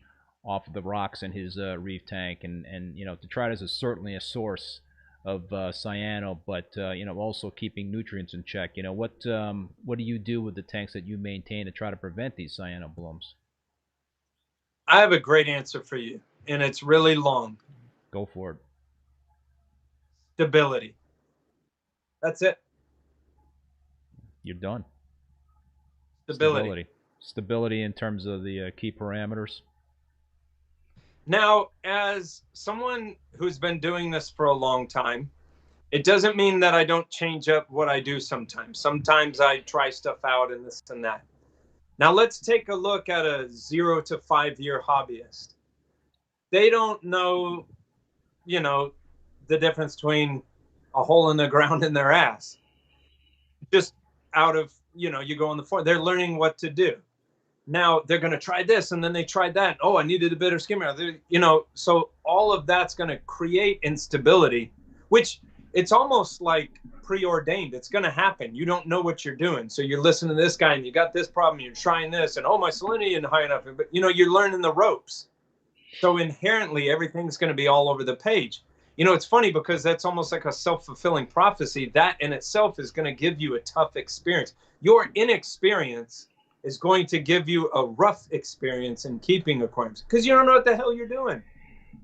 off of the rocks in his reef tank, and you know, detritus is certainly a source of cyano, but you know, also keeping nutrients in check. You know, what do you do with the tanks that you maintain to try to prevent these cyano blooms? I have a great answer for you, and it's really long. Go for it. Stability. That's it. You're done. Stability. Stability in terms of the key parameters. Now, as someone who's been doing this for a long time, it doesn't mean that I don't change up what I do sometimes. Sometimes I try stuff out and this and that. Now, let's take a look at a 0 to 5 year hobbyist. They don't know, you know, the difference between a hole in the ground and their ass. Just out of, you know, you go on the floor, they're learning what to do. Now they're going to try this, and then they tried that. Oh, I needed a better skimmer. You know, so all of that's going to create instability, which it's almost like preordained. It's going to happen. You don't know what you're doing. So you're listening to this guy, and you got this problem, you're trying this, and oh, my salinity isn't high enough. But, you know, you're learning the ropes. So inherently, everything's going to be all over the page. You know, it's funny because that's almost like a self-fulfilling prophecy. That in itself is going to give you a tough experience. Your inexperience is going to give you a rough experience in keeping aquariums because you don't know what the hell you're doing.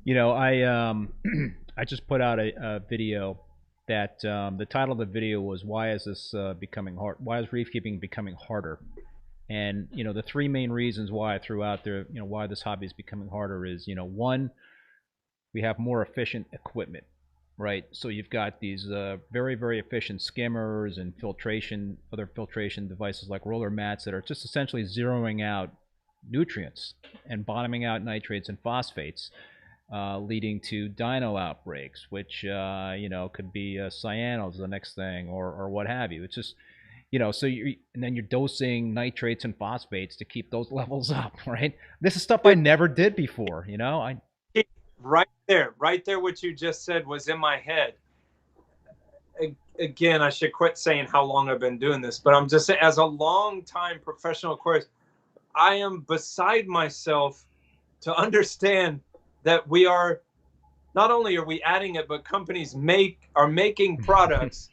You know, I just put out a video that the title of the video was "Why is this becoming hard? Why is reef keeping becoming harder?" And you know, the three main reasons why I threw out there, you know, why this hobby is becoming harder is, you know, one, we have more efficient equipment, right? So you've got these very, very efficient skimmers and other filtration devices like roller mats that are just essentially zeroing out nutrients and bottoming out nitrates and phosphates, leading to dino outbreaks, which, you know, could be cyanos the next thing, or what have you. It's just, you know, so and then you're dosing nitrates and phosphates to keep those levels up, right? This is stuff I never did before, you know? Right there, what you just said was in my head. Again, I should quit saying how long I've been doing this, but I'm just saying, as a long-time professional aquarist, I am beside myself to understand that we are, not only are we adding it, but companies are making products.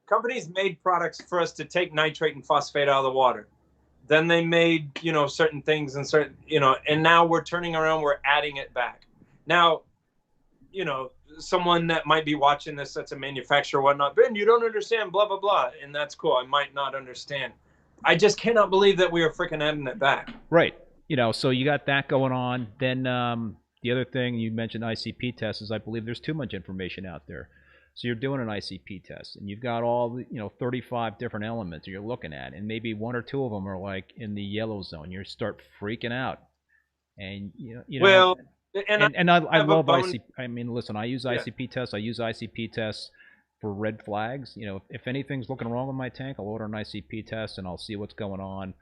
Companies made products for us to take nitrate and phosphate out of the water. Then they made, certain things and certain, and now we're turning around, we're adding it back. Now, someone that might be watching this that's a manufacturer or whatnot, Ben, you don't understand, blah, blah, blah. And that's cool. I might not understand. I just cannot believe that we are freaking adding it back. Right. So you got that going on. Then the other thing you mentioned, ICP tests, is I believe there's too much information out there. So you're doing an ICP test, and you've got all the 35 different elements you're looking at, and maybe one or two of them are like in the yellow zone. You start freaking out, and well, and I love ICP. I mean, listen, I use ICP tests. I use ICP tests for red flags. If anything's looking wrong with my tank, I'll order an ICP test and I'll see what's going on.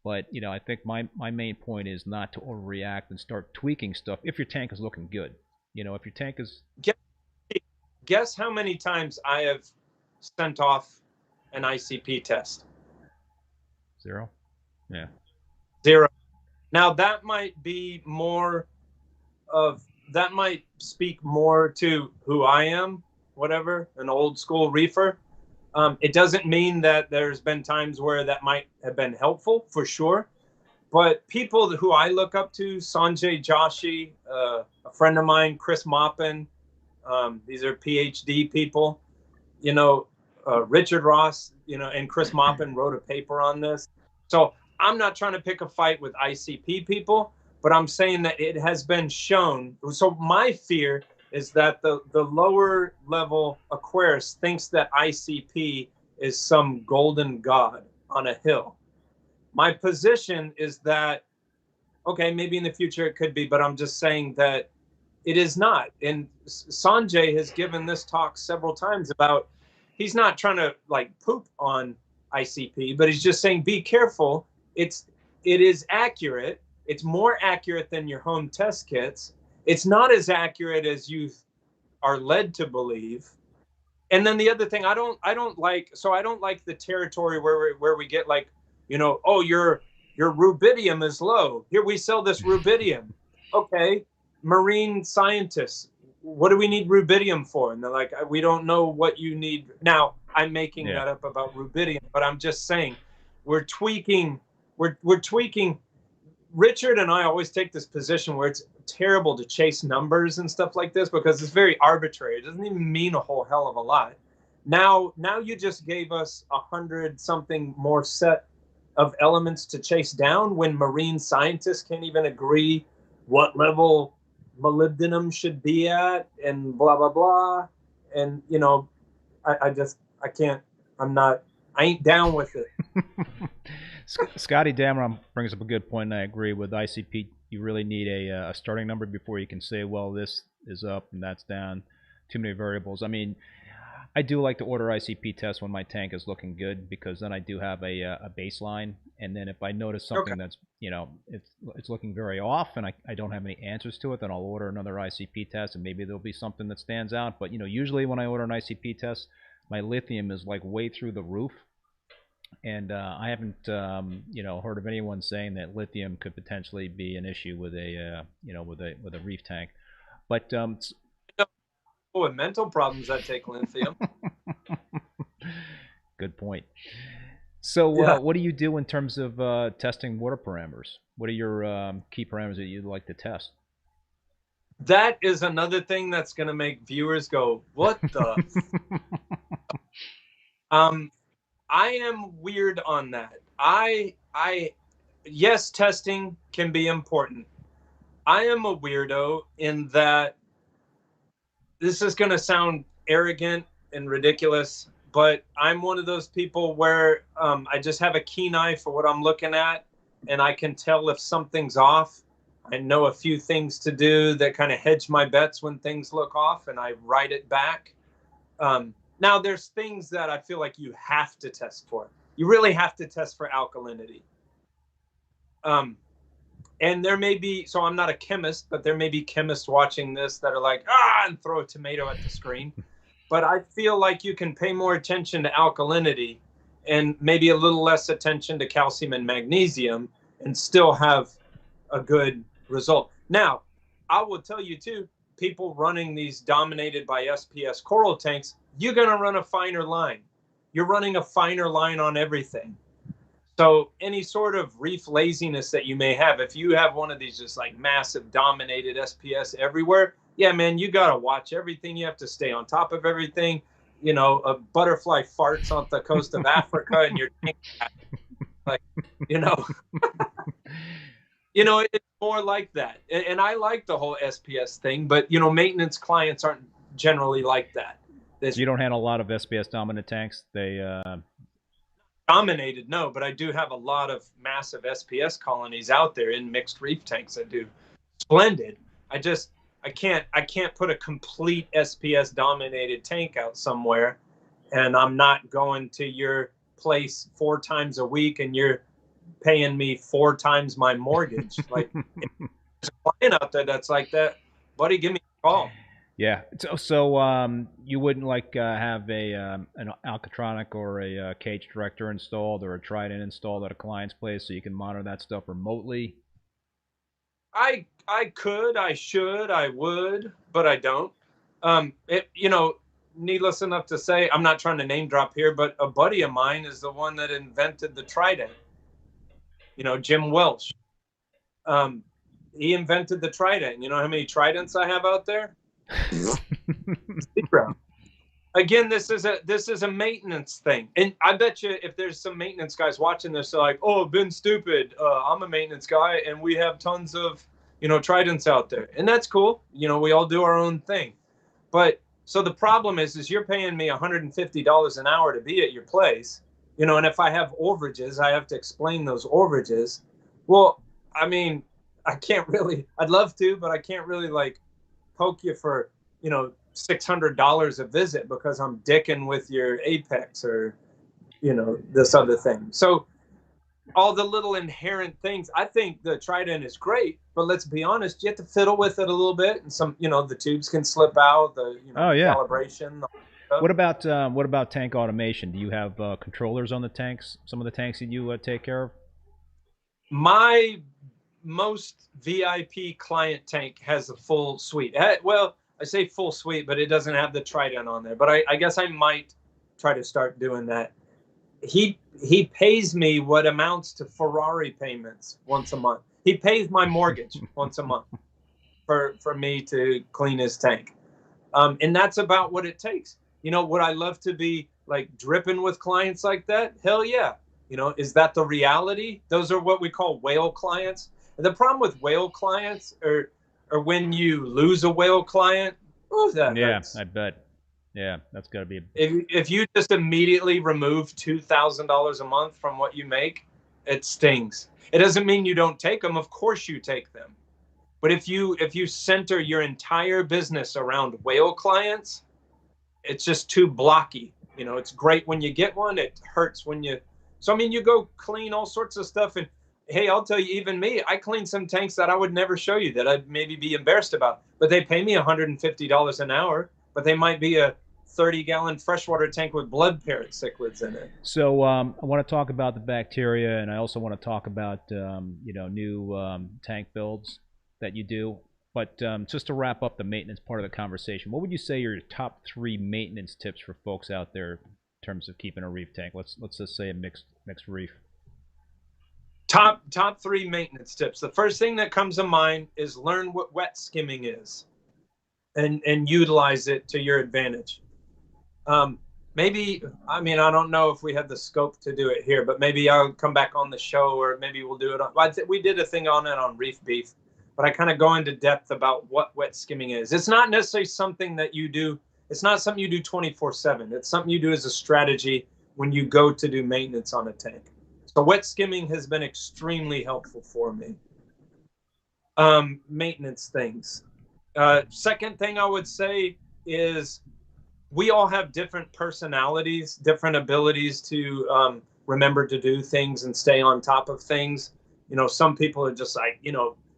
But I think my main point is not to overreact and start tweaking stuff if your tank is looking good. If your tank is Guess how many times I have sent off an ICP test? 0. Yeah. 0. Now that might speak more to who I am, whatever, an old school reefer. It doesn't mean that there's been times where that might have been helpful, for sure. But people who I look up to, Sanjay Joshi, a friend of mine, Chris Maupin, these are PhD people, Richard Ross, and Chris Maupin wrote a paper on this. So I'm not trying to pick a fight with ICP people, but I'm saying that it has been shown. So my fear is that the lower level Aquarius thinks that ICP is some golden god on a hill. My position is that, okay, maybe in the future it could be, but I'm just saying that it is not. And Sanjay has given this talk several times about, he's not trying to like poop on ICP, but he's just saying, be careful. It is accurate. It's more accurate than your home test kits. It's not as accurate as you are led to believe. And then the other thing, I don't like the territory where we get like, oh, your rubidium is low. Here, we sell this rubidium. Okay. Marine scientists, what do we need rubidium for? And they're like, we don't know what you need. Now, I'm making that up about rubidium, but I'm just saying we're tweaking. Richard and I always take this position where it's terrible to chase numbers and stuff like this because it's very arbitrary. It doesn't even mean a whole hell of a lot. Now you just gave us 100-something more set of elements to chase down when marine scientists can't even agree what level molybdenum should be at and blah, blah, blah. And, I ain't down with it. Scotty Dameron brings up a good point, and I agree with ICP. You really need a starting number before you can say, well, this is up and that's down. Too many variables. I mean, I do like to order ICP tests when my tank is looking good because then I do have a baseline. And then if I notice something that's, it's looking very off and I don't have any answers to it, then I'll order another ICP test and maybe there'll be something that stands out. But, usually when I order an ICP test, my lithium is like way through the roof. And I haven't, heard of anyone saying that lithium could potentially be an issue with a, with a reef tank. But with mental problems that take lithium. Good point. So what do you do in terms of testing water parameters? What are your key parameters that you'd like to test? That is another thing that's going to make viewers go, what the? I am weird on that. Yes, testing can be important. I am a weirdo in that this is going to sound arrogant and ridiculous, but I'm one of those people where I just have a keen eye for what I'm looking at, and I can tell if something's off. I know a few things to do that kind of hedge my bets when things look off, and I write it back. Now, there's things that I feel like you have to test for. You really have to test for alkalinity. And there may be, so I'm not a chemist, but there may be chemists watching this that are like, and throw a tomato at the screen. But I feel like you can pay more attention to alkalinity and maybe a little less attention to calcium and magnesium. and still have a good result. Now, I will tell you too, people running these dominated by SPS coral tanks, you're going to run a finer line. You're running a finer line on everything. So any sort of reef laziness that you may have, if you have one of these just like massive dominated SPS everywhere, yeah, man, you got to watch everything. You have to stay on top of everything. You know, a butterfly farts on the coast of Africa and you're like, you know, it's more like that. And I like the whole SPS thing, but, you know, maintenance clients aren't generally like that. You don't handle a lot of SPS dominant tanks. They dominated, no, but I do have a lot of massive SPS colonies out there in mixed reef tanks that do splendid. I can't put a complete SPS dominated tank out somewhere, and I'm not going to your place 4 times a week and you're paying me 4 times my mortgage. Like, if there's a client out there that's like that, buddy, give me a call. Yeah. So you wouldn't like have an Alcatronic or a cage director installed or a Trident installed at a client's place so you can monitor that stuff remotely? I could, I should, I would, but I don't. Needless enough to say, I'm not trying to name drop here, but a buddy of mine is the one that invented the Trident. You know, Jim Welsh. He invented the Trident. You know how many Tridents I have out there? 0. Again, this is a maintenance thing, and I bet you if there's some maintenance guys watching this, they're like, "Oh, been stupid. I'm a maintenance guy, and we have tons of Tridents out there," and that's cool. You know, we all do our own thing, but so the problem is you're paying me $150 an hour to be at your place, and if I have overages, I have to explain those overages. Well, I mean, I can't really. I'd love to, but I can't really like poke you for $600 a visit because I'm dicking with your Apex or this other thing. So all the little inherent things, I think the Trident is great, but let's be honest, you have to fiddle with it a little bit, and some the tubes can slip out, calibration. What about tank automation? Do you have controllers on the tanks, some of the tanks that you take care of? My most VIP client tank has a full suite. Well, I say full suite, but it doesn't have the Trident on there. But I guess I might try to start doing that. He pays me what amounts to Ferrari payments once a month. He pays my mortgage once a month for me to clean his tank. And that's about what it takes. Would I love to be like dripping with clients like that? Hell yeah. Is that the reality? Those are what we call whale clients. The problem with whale clients or when you lose a whale client, that hurts. I bet. Yeah, that's got to be. If you just immediately remove $2,000 a month from what you make, it stings. It doesn't mean you don't take them. Of course you take them. But if you center your entire business around whale clients, it's just too blocky. It's great when you get one. It hurts when you. So, I mean, you go clean all sorts of stuff and, hey, I'll tell you, even me, I clean some tanks that I would never show you that I'd maybe be embarrassed about. But they pay me $150 an hour, but they might be a 30-gallon freshwater tank with blood parrot cichlids in it. So I want to talk about the bacteria, and I also want to talk about, new tank builds that you do. But just to wrap up the maintenance part of the conversation, what would you say are your top 3 maintenance tips for folks out there in terms of keeping a reef tank? Let's just say a mixed reef. Top 3 maintenance tips. The first thing that comes to mind is learn what wet skimming is and utilize it to your advantage. Maybe, I mean, I don't know if we have the scope to do it here, but maybe I'll come back on the show, or maybe we'll do it on, we did a thing on it on Reef Beef, but I kind of go into depth about what wet skimming is. It's not necessarily something that you do. It's not something you do 24/7. It's something you do as a strategy when you go to do maintenance on a tank. So wet skimming has been extremely helpful for me. Maintenance things. Second thing I would say is we all have different personalities, different abilities to remember to do things and stay on top of things. Some people are just like,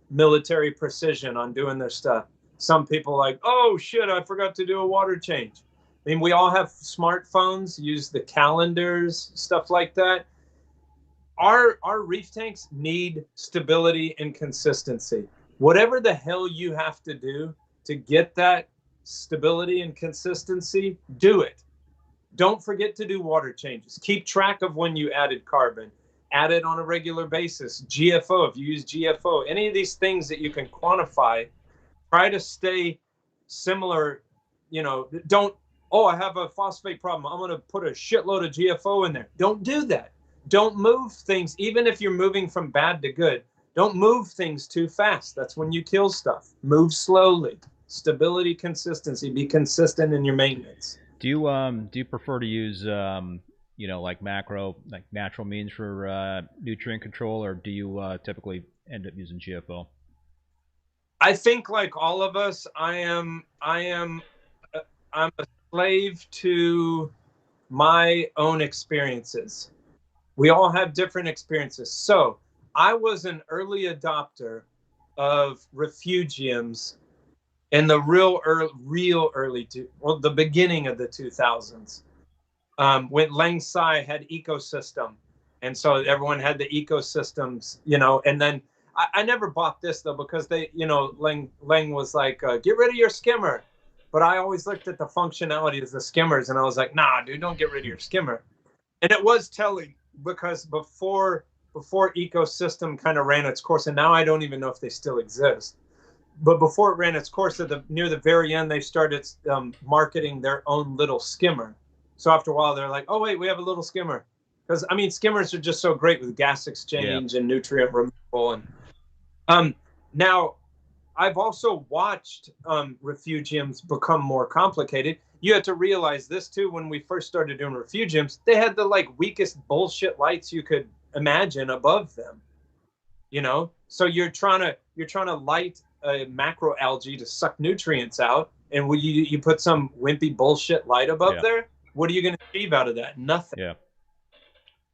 military precision on doing their stuff. Some people like, oh shit, I forgot to do a water change. I mean, we all have smartphones, use the calendars, stuff like that. our reef tanks need stability and consistency. Whatever the hell you have to do to get that stability and consistency, do it. Don't forget to do water changes. Keep track of when you added carbon. Add it on a regular basis. GFO, if you use GFO, any of these things that you can quantify, try to stay similar. You know, don't, oh, I have a phosphate problem, I'm going to put a shitload of GFO in there. Don't do that. Don't move things, even if you're moving from bad to good. Don't move things too fast. That's when you kill stuff. Move slowly. Stability, consistency. Be consistent in your maintenance. Do you prefer to use you know, like macro, like natural means for nutrient control, or do you typically end up using GFO? I think, like all of us, I'm a slave to my own experiences. We all have different experiences. So I was an early adopter of refugiums in the the beginning of the 2000s, when Lang Sai had ecosystem. And so everyone had the ecosystems, you know, and then I never bought this though, because they, you know, Lang was like, get rid of your skimmer. But I always looked at the functionality of the skimmers and I was like, nah, dude, don't get rid of your skimmer. And it was telling, because before ecosystem kind of ran its course, and now I don't even know if they still exist, but before it ran its course, near the very end, they started marketing their own little skimmer. So after a while, they're like, oh, wait, we have a little skimmer. Because, I mean, skimmers are just so great with gas exchange and nutrient removal. And now, I've also watched refugiums become more complicated. You have to realize this, too, when we first started doing refugiums, they had the, like, weakest bullshit lights you could imagine above them. You know? So you're trying to light a macroalgae to suck nutrients out, and when you put some wimpy bullshit light above there, what are you going to achieve out of that? Nothing. Yeah.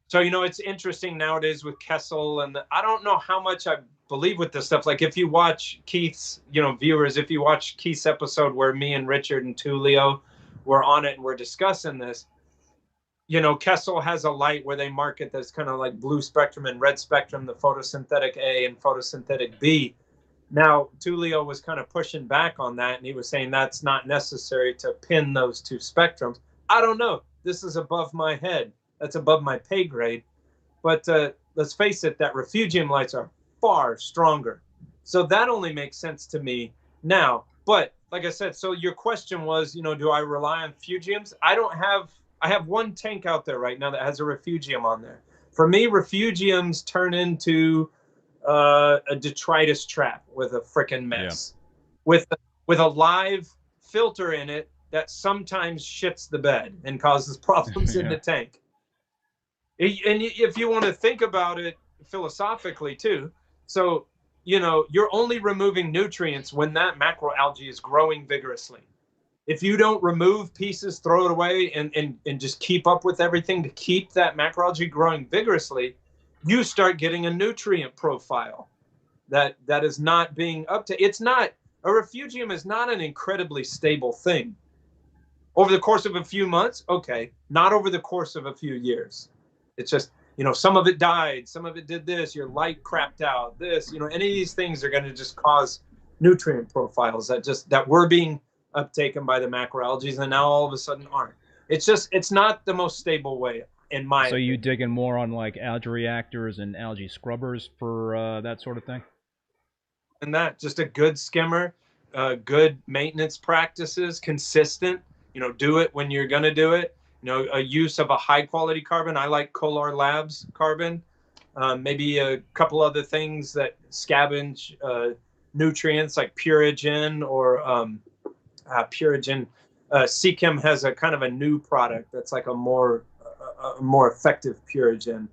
So, you know, it's interesting nowadays with Kessel, and I don't know how much I believe with this stuff. Like, if you watch Keith's, you know, viewers, if you watch Keith's episode where me and Richard and Tulio were on it and we're discussing this, you know, Kessel has a light where they market that's kind of like blue spectrum and red spectrum, the photosynthetic A and photosynthetic B. Now, Tulio was kind of pushing back on that, and he was saying that's not necessary to pin those two spectrums. I don't know. This is above my head. That's above my pay grade. But let's face it, that refugium lights are far stronger. So that only makes sense to me now. But like I said, so your question was, you know, do I rely on refugiums? I have one tank out there right now that has a refugium on there. For me, refugiums turn into a detritus trap with a frickin' mess, with a live filter in it that sometimes shits the bed and causes problems in the tank. And if you want to think about it philosophically too, so, you know, you're only removing nutrients when that macroalgae is growing vigorously. If you don't remove pieces, throw it away, and just keep up with everything to keep that macroalgae growing vigorously, you start getting a nutrient profile that is not being up to. It's not, a refugium is not an incredibly stable thing. Over the course of a few months, okay, not over the course of a few years. It's just, you know, some of it died, some of it did this, your light crapped out, this, you know, any of these things are going to just cause nutrient profiles that were being uptaken by the macroalgae and now all of a sudden aren't. It's not the most stable way. So you digging more on like algae reactors and algae scrubbers for that sort of thing? And that, just a good skimmer, good maintenance practices, consistent, you know, do it when you're going to do it. You know, a use of a high quality carbon. I like Kolar Labs carbon. Maybe a couple other things that scavenge nutrients like Purigen or Purigen. Seachem has a kind of a new product that's like a more effective Purigen.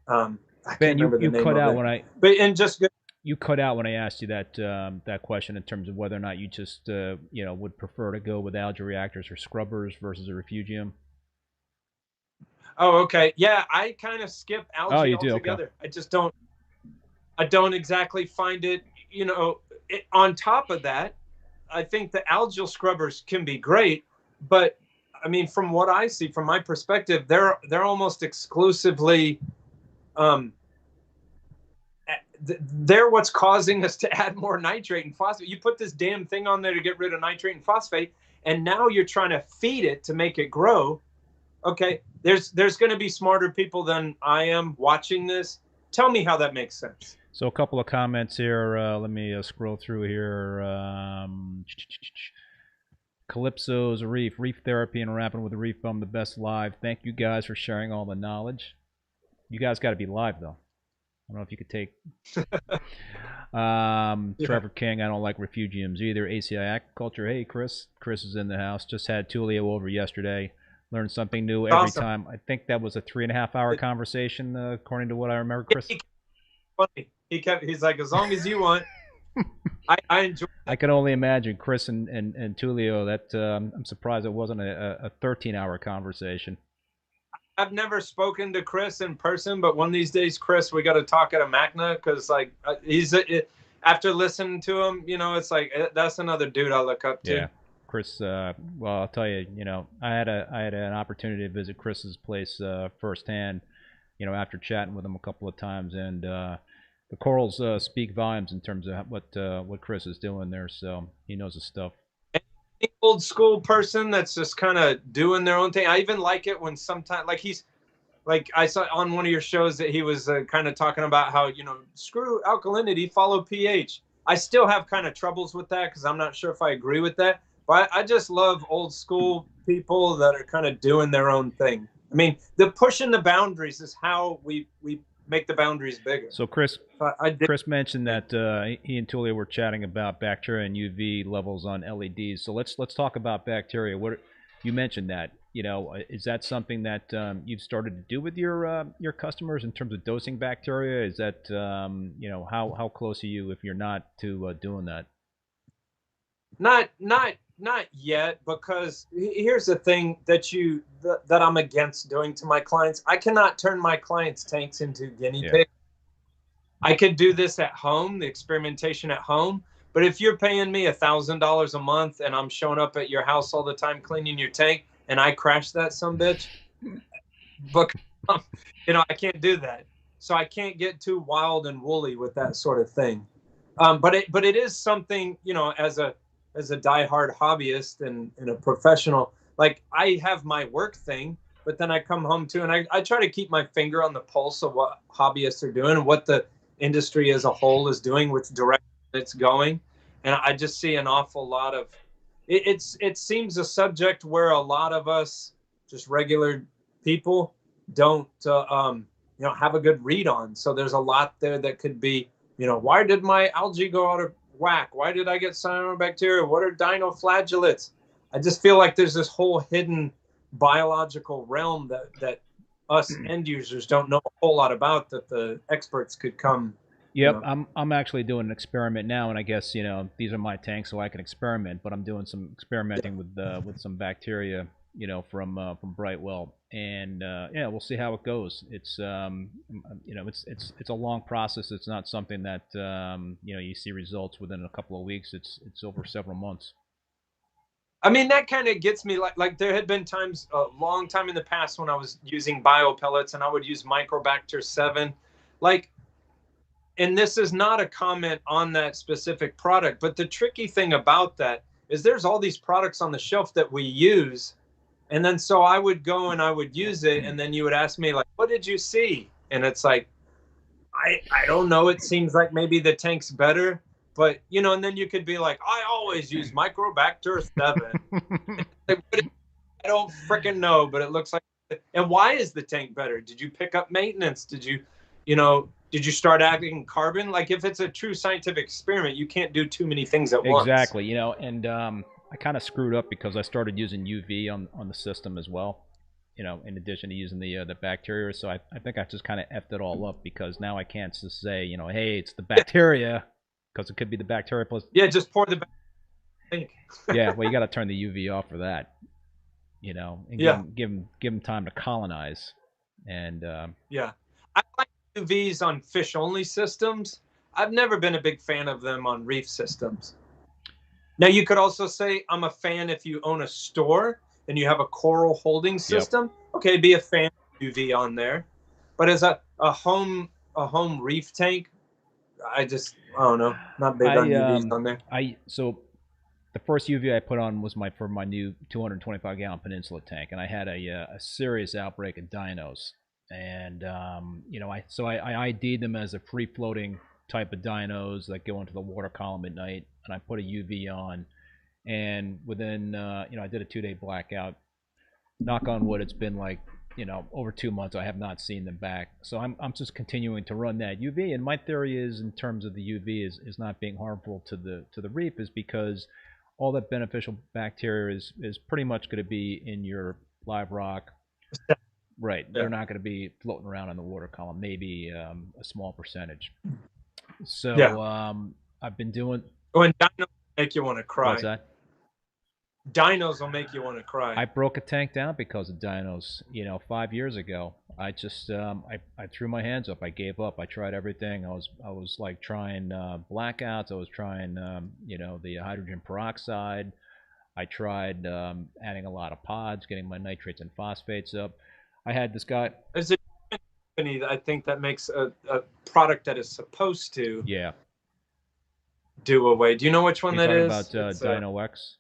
I can't remember the name cut of out it. when I. But and just good. You cut out when I asked you that question in terms of whether or not you just you know, would prefer to go with algae reactors or scrubbers versus a refugium. Oh, okay. Yeah, I kind of skip algae altogether. Okay. I don't exactly find it, you know, on top of that, I think the algal scrubbers can be great, but I mean, from what I see, from my perspective, they're almost exclusively they're what's causing us to add more nitrate and phosphate. You put this damn thing on there to get rid of nitrate and phosphate, and now you're trying to feed it to make it grow. Okay, there's going to be smarter people than I am watching this. Tell me how that makes sense. So a couple of comments here. Let me scroll through here. Calypso's Reef Therapy and Rappin With ReefBum, the best live. Thank you guys for sharing all the knowledge. You guys got to be live though. I don't know if you could take. Trevor King, I don't like refugiums either. ACI Aquaculture. Hey, Chris. Chris is in the house. Just had Tulio over yesterday. Learned something new every time. I think that was a 3.5-hour conversation, according to what I remember, Chris. Funny. He's like, as long as you want. I enjoy. I can only imagine Chris and Tulio. That I'm surprised it wasn't a 13-hour conversation. I've never spoken to Chris in person, but one of these days, Chris, we got to talk at a MACNA because, like, after listening to him, you know, it's like that's another dude I look up to. Yeah, Chris. Well, I'll tell you, you know, I had an opportunity to visit Chris's place firsthand, you know, after chatting with him a couple of times, and the corals speak volumes in terms of what Chris is doing there. So he knows his stuff. Old school person that's just kind of doing their own thing. I even like it when sometimes, like, he's like, I saw on one of your shows that he was kind of talking about how, you know, screw alkalinity, follow pH. I still have kind of troubles with that because I'm not sure if I agree with that, but I just love old school people that are kind of doing their own thing. I mean, the pushing the boundaries is how we make the boundaries bigger. So Chris mentioned that he and Tulio were chatting about bacteria and UV levels on LEDs. So let's talk about bacteria. What you mentioned that, you know, is that something that you've started to do with your customers in terms of dosing bacteria? Is that you know, how close are you if you're not to doing that? Not yet, because here's the thing that I'm against doing to my clients. I cannot turn my clients' tanks into guinea pigs. I could do this at home, the experimentation at home, but if you're paying me $1,000 a month and I'm showing up at your house all the time cleaning your tank and I crash that sumbitch, but you know, I can't do that. So I can't get too wild and woolly with that sort of thing. But it is something, you know, as a diehard hobbyist and a professional, like, I have my work thing, but then I come home too, and I try to keep my finger on the pulse of what hobbyists are doing and what the industry as a whole is doing, which direction it's going. And I just see an awful lot of it seems a subject where a lot of us, just regular people, don't you know, have a good read on. So there's a lot there that could be, you know, why did my algae go out of whack? Why did I get cyanobacteria? What are dinoflagellates? I just feel like there's this whole hidden biological realm that us end users don't know a whole lot about, that the experts could come. Yep, you know. I'm actually doing an experiment now, and I guess, you know, these are my tanks, so I can experiment. But I'm doing some experimenting with some bacteria, you know, from Brightwell, and yeah, we'll see how it goes. It's you know, it's a long process. It's not something that you know, you see results within a couple of weeks. It's over several months. I mean, that kind of gets me, like there had been times a long time in the past when I was using bio pellets and I would use Microbacter 7, like, and this is not a comment on that specific product, but the tricky thing about that is there's all these products on the shelf that we use. And then so I would go and I would use it, and then you would ask me, like, what did you see? And it's like, I don't know. It seems like maybe the tank's better. But, you know, and then you could be like, I always use Microbacter 7. I don't freaking know, but it looks like. And why is the tank better? Did you pick up maintenance? Did you start adding carbon? Like, if it's a true scientific experiment, you can't do too many things at once. Exactly, you know, and I kind of screwed up because I started using UV on the system as well, you know, in addition to using the bacteria. So I think I just kind of effed it all up, because now I can't just say, you know, hey, it's the bacteria, because it could be the bacteria plus. Yeah, just pour the bacteria. Yeah, well, you got to turn the UV off for that, you know, and give them time to colonize. And yeah, I like UVs on fish-only systems. I've never been a big fan of them on reef systems. Now, you could also say I'm a fan if you own a store and you have a coral holding system. Yep. Okay, be a fan of UV on there. But as a a home reef tank. I don't know. Not big on UVs on there. So the first UV I put on was for my new 225 gallon Peninsula tank, and I had a serious outbreak of dinos, and you know, I ID'd them as a free floating type of dinos that go into the water column at night, and I put a UV on, and within you know, I did a 2-day blackout. Knock on wood, it's been like, you know, over 2 months. I have not seen them back, so I'm just continuing to run that UV. And my theory is, in terms of the UV is not being harmful to the reef, is because all that beneficial bacteria is pretty much going to be in your live rock. Right. Yeah. They're not going to be floating around in the water column, maybe a small percentage. So yeah. I've been doing... Oh, and dinos make you want to cry. What's that? Dinos will make you want to cry. I broke a tank down because of dinos, you know, 5 years ago. I just I threw my hands up. I gave up. I tried everything. I was like trying blackouts. I was trying you know, the hydrogen peroxide. I tried adding a lot of pods, getting my nitrates and phosphates up. I had this guy. There's a company that I think that makes a product that is supposed to do away. Do you know which one that is? About Dino X?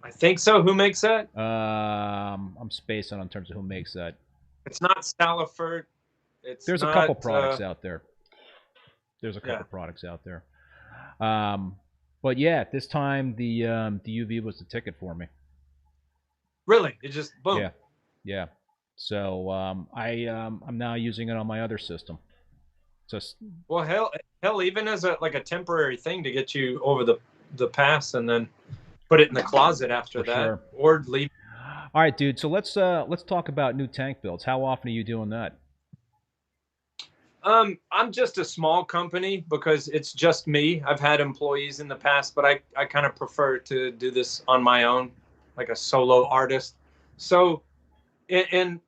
I think so. Who makes that? I'm spacing on terms of who makes that. It's not Salifert. There's a couple products out there. There's a couple products out there. But yeah, this time the UV was the ticket for me. Really? It just boom. Yeah, yeah. So I'm now using it on my other system. Just well, hell, even as a temporary thing to get you over the pass, and then put it in the closet after that, sure. Or leave. All right, dude. So let's talk about new tank builds. How often are you doing that? I'm just a small company because it's just me. I've had employees in the past, but I kind of prefer to do this on my own, like a solo artist. So, and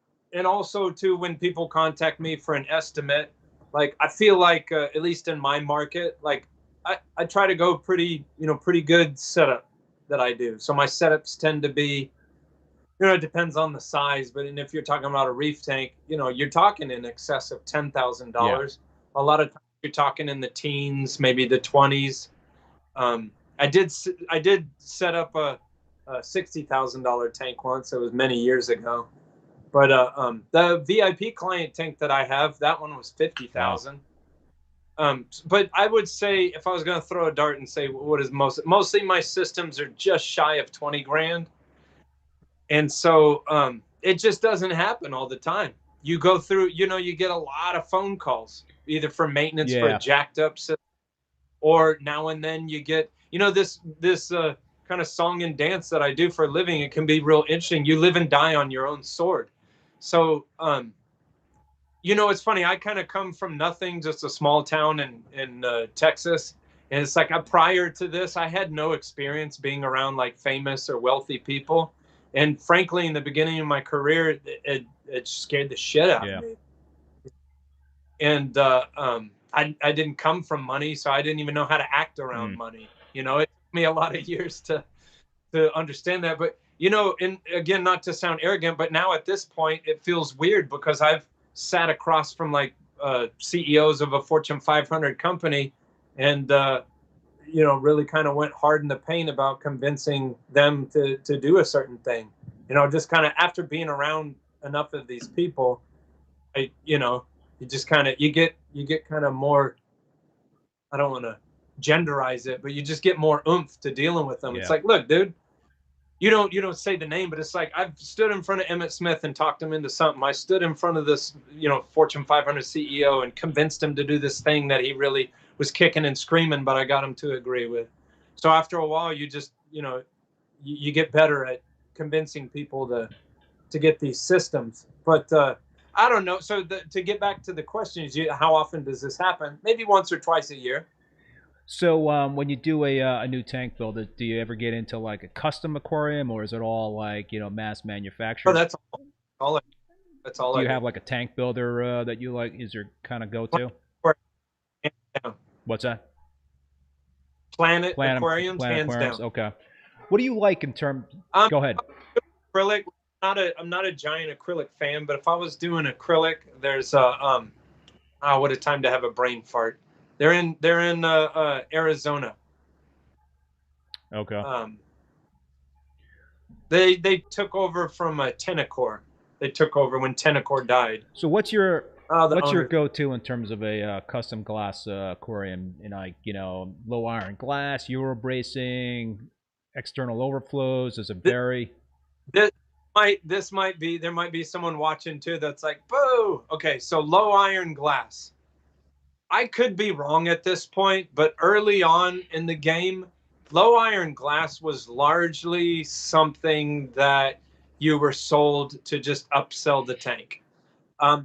also too, when people contact me for an estimate, like I feel like at least in my market, like I try to go pretty good setup that I do. So my setups tend to be, you know, it depends on the size, but if you're talking about a reef tank, you know, you're talking in excess of $10,000. Yeah. A lot of times you're talking in the teens, maybe the 20s. I did set up a $60,000 tank once. It was many years ago, but the VIP client tank that I have, that one was $50,000. But I would say, if I was going to throw a dart and say what is mostly my systems are just shy of 20 grand. And so it just doesn't happen all the time. You go through, you know, you get a lot of phone calls, either for maintenance for a jacked up system, or now and then you get, you know, this kind of song and dance that I do for a living. It can be real interesting. You live and die on your own sword. So, you know, it's funny. I kind of come from nothing, just a small town in Texas. And it's like prior to this, I had no experience being around like famous or wealthy people. And frankly, in the beginning of my career, it scared the shit out of me. And I didn't come from money, so I didn't even know how to act around money. You know, it took me a lot of years to understand that. But, you know, and again, not to sound arrogant, but now at this point, it feels weird because I've sat across from like CEOs of a Fortune 500 company and, you know, really kind of went hard in the paint about convincing them to do a certain thing. You know, just kind of after being around enough of these people, you know, you just kind of, you get kind of more, I don't want to genderize it, but you just get more oomph to dealing with them. Yeah. It's like, look, dude, you don't say the name, but it's like I've stood in front of Emmett Smith and talked him into something. I stood in front of this, you know, Fortune 500 CEO and convinced him to do this thing that he really was kicking and screaming, but I got him to agree with. So after a while, you just, you know, you get better at convincing people to get these systems. But I don't know. So to get back to the question, is how often does this happen? Maybe once or twice a year. So when you do a new tank build, do you ever get into like a custom aquarium, or is it all like, you know, mass manufactured? Oh, that's all. That's all. Do you have like a tank builder that you like? Is your kind of go-to? What's that? Planet Aquariums, Planet hands Aquariums. down. Okay. What do you like in terms? Go ahead. Acrylic, not a giant acrylic fan, but if I was doing acrylic, there's a what a time to have a brain fart. They're in Arizona. Okay. They took over from Tenacor. They took over when Tenacor died. So what's your owner. go-to in terms of a custom glass aquarium? Low iron glass, Euro bracing, external overflows. Does it vary? There might be someone watching too that's like, boo. Okay, so low iron glass. I could be wrong at this point, but early on in the game, low iron glass was largely something that you were sold to just upsell the tank.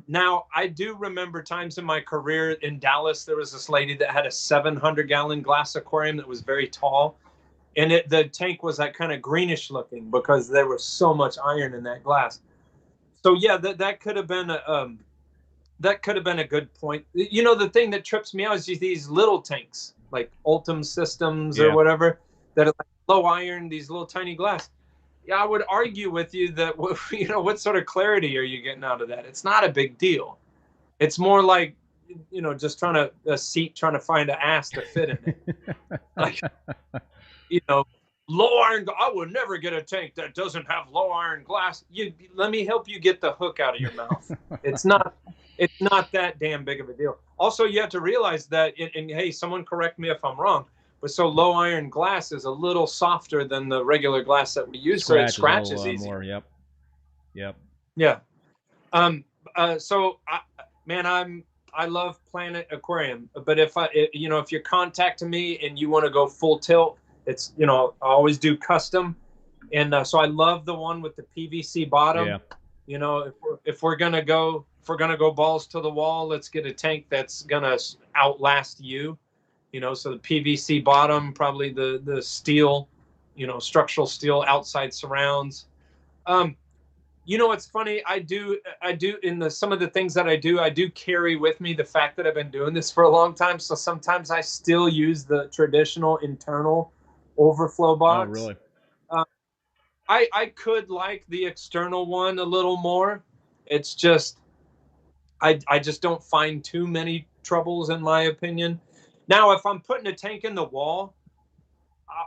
Now, I do remember times in my career in Dallas, there was this lady that had a 700-gallon glass aquarium that was very tall. And the tank was that kind of greenish looking because there was so much iron in that glass. So yeah, that could have been a good point. The thing that trips me out is these little tanks like Ultim Systems or whatever that are like low iron, these little tiny glass. Yeah, I would argue with you that what sort of clarity are you getting out of that? It's not a big deal. It's more like just trying to find an ass to fit in it. Like. Low iron. I would never get a tank that doesn't have low iron glass. Let me help you get the hook out of your mouth. It's not that damn big of a deal. Also, you have to realize that, and hey, someone correct me if I'm wrong, but so low iron glass is a little softer than the regular glass that we use, so it scratches easier. More, yep. Yeah. So, I love Planet Aquarium, but if you're contacting me and you want to go full tilt, it's I always do custom, and so I love the one with the PVC bottom. Yeah. If we're gonna go balls to the wall, let's get a tank that's gonna outlast you. So the PVC bottom, probably the steel, structural steel outside surrounds. It's funny. I do in some of the things that I do carry with me the fact that I've been doing this for a long time. So sometimes I still use the traditional internal overflow box. Oh, really? I could like the external one a little more. It's just I just don't find too many troubles in my opinion. Now, if I'm putting a tank in the wall,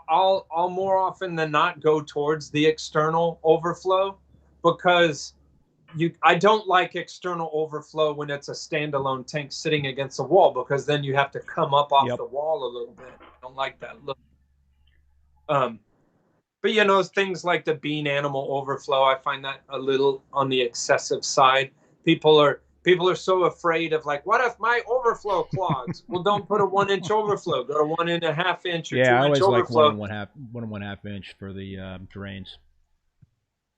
I'll more often than not go towards the external overflow because I don't like external overflow when it's a standalone tank sitting against a wall because then you have to come up off the wall a little bit. I don't like that look. But things like the bean animal overflow, I find that a little on the excessive side. People are so afraid of like, what if my overflow clogs? Well, don't put a 1-inch overflow. Go to 1.5 inch or 2-inch overflow. I always like 1.5 inch for the drains.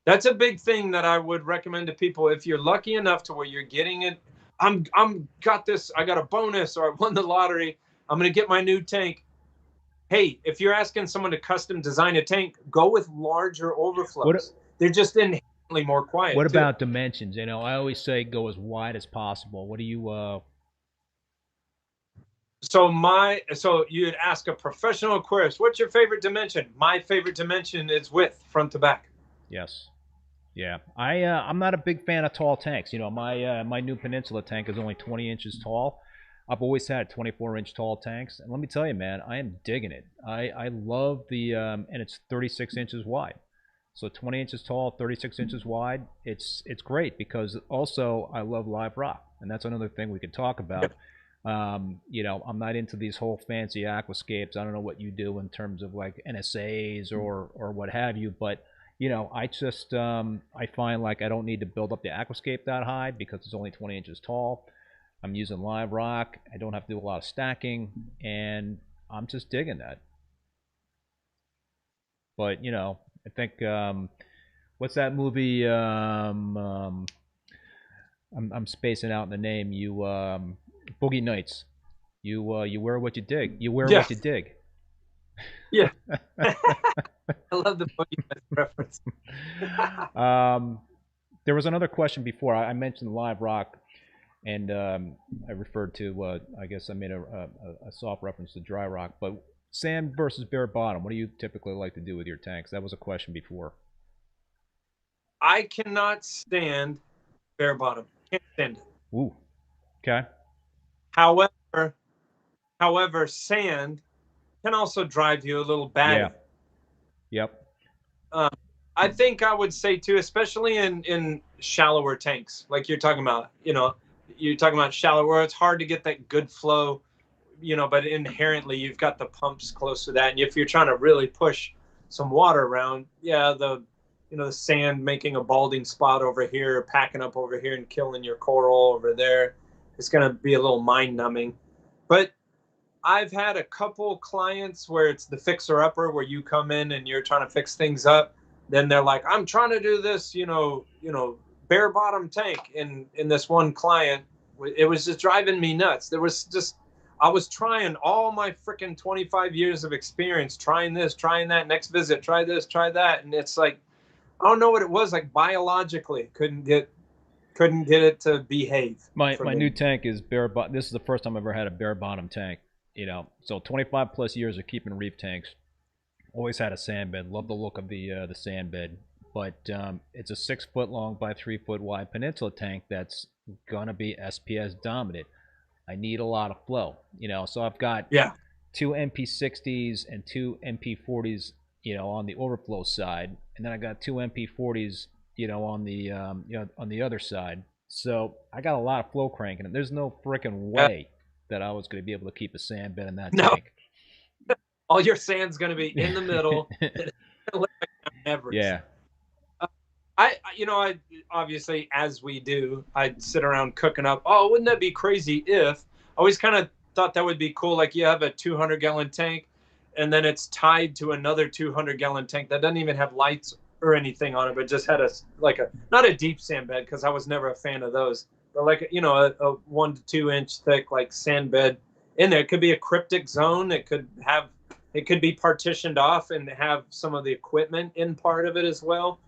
That's a big thing that I would recommend to people. If you're lucky enough to where you're getting it, I got a bonus or I won the lottery. I'm going to get my new tank. Hey, if you're asking someone to custom design a tank, go with larger overflows. They're just inherently more quiet. What about dimensions? I always say go as wide as possible. What do you? So you'd ask a professional aquarist, what's your favorite dimension? My favorite dimension is width, front to back. Yes. Yeah. I'm not a big fan of tall tanks. My new Peninsula tank is only 20 inches tall. I've always had 24-inch tall tanks, and let me tell you, man, I am digging it. I love the and it's 36 inches wide, so 20 inches tall, 36 inches wide. It's great because also I love live rock, and that's another thing we could talk about. I'm not into these whole fancy aquascapes. I don't know what you do in terms of like NSAs or what have you, but I just I find like I don't need to build up the aquascape that high because it's only 20 inches tall. I'm using live rock. I don't have to do a lot of stacking, and I'm just digging that. But I think what's that movie? I'm spacing out the name. You Boogie Nights. You wear what you dig. You wear what you dig. Yeah. I love the Boogie Nights reference. There was another question before. I mentioned live rock. And I referred to, I guess I made a soft reference to dry rock. But sand versus bare bottom, what do you typically like to do with your tanks? That was a question before. I cannot stand bare bottom. Can't stand it. Ooh. Okay. However, sand can also drive you a little batty. Yeah. Yep. I think I would say too, especially in shallower tanks, like you're talking about. You're talking about shallow where it's hard to get that good flow. But inherently you've got the pumps close to that, and if you're trying to really push some water around, the sand making a balding spot over here, packing up over here, and killing your coral over there, it's going to be a little mind numbing. But I've had a couple clients where it's the fixer-upper, where you come in and you're trying to fix things up. Then they're like, I'm trying to do this, bare bottom tank. In this one client, it was just driving me nuts. I was trying all my freaking 25 years of experience, trying this, trying that, next visit, try this, try that. And it's like, I don't know what it was, like biologically couldn't get it to behave. My new tank is bare bottom. This is the first time I've ever had a bare bottom tank. So 25 plus years of keeping reef tanks. Always had a sand bed. Love the look of the sand bed. But it's a 6 foot long by 3 foot wide peninsula tank that's gonna be SPS dominant. I need a lot of flow. So I've got 2 MP60s and 2 MP40s, on the overflow side, and then I got 2 MP40s, on the other side. So I got a lot of flow cranking, and there's no freaking way that I was going to be able to keep a sand bed in that tank. All your sand's going to be in the middle. Yeah. I obviously, as we do, I'd sit around cooking up. Oh, wouldn't that be crazy if? I always kind of thought that would be cool. Like you have a 200-gallon tank, and then it's tied to another 200-gallon tank that doesn't even have lights or anything on it, but just had not a deep sand bed, because I was never a fan of those, but like a 1 to 2 inch thick like sand bed in there. It could be a cryptic zone. It could be partitioned off and have some of the equipment in part of it as well.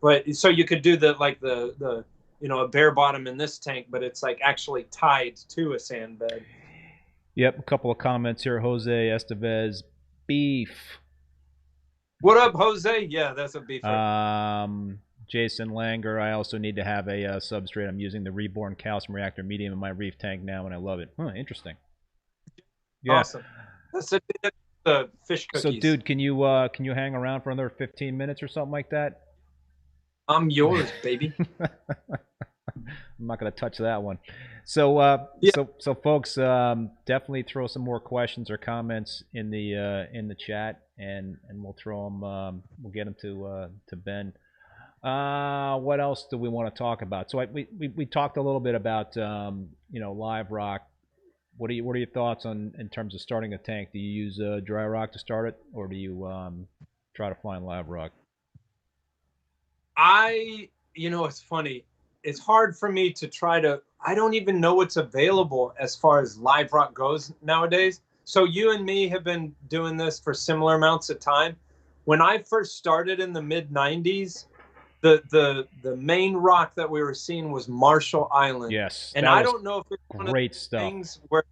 But so you could do a bare bottom in this tank, but it's like actually tied to a sand bed. Yep, a couple of comments here. Jose Estevez, beef. What up, Jose? Yeah, that's a beef. Jason Langer, I also need to have a substrate. I'm using the Reborn Calcium Reactor Medium in my reef tank now, and I love it. Huh, interesting. Yeah. Awesome. That's the fish cookies. So, dude, can you hang around for another 15 minutes or something like that? I'm yours, baby. I'm not going to touch that one. So, so folks, definitely throw some more questions or comments in the chat, and we'll throw them. We'll get them to Ben. What else do we want to talk about? So we talked a little bit about live rock. What are your thoughts in terms of starting a tank? Do you use dry rock to start it, or do you try to find live rock? It's funny. It's hard for me to I don't even know what's available as far as live rock goes nowadays. So you and me have been doing this for similar amounts of time. When I first started in the mid 90s, the main rock that we were seeing was Marshall Island. Yes. And I don't know if it's one of great those stuff. things where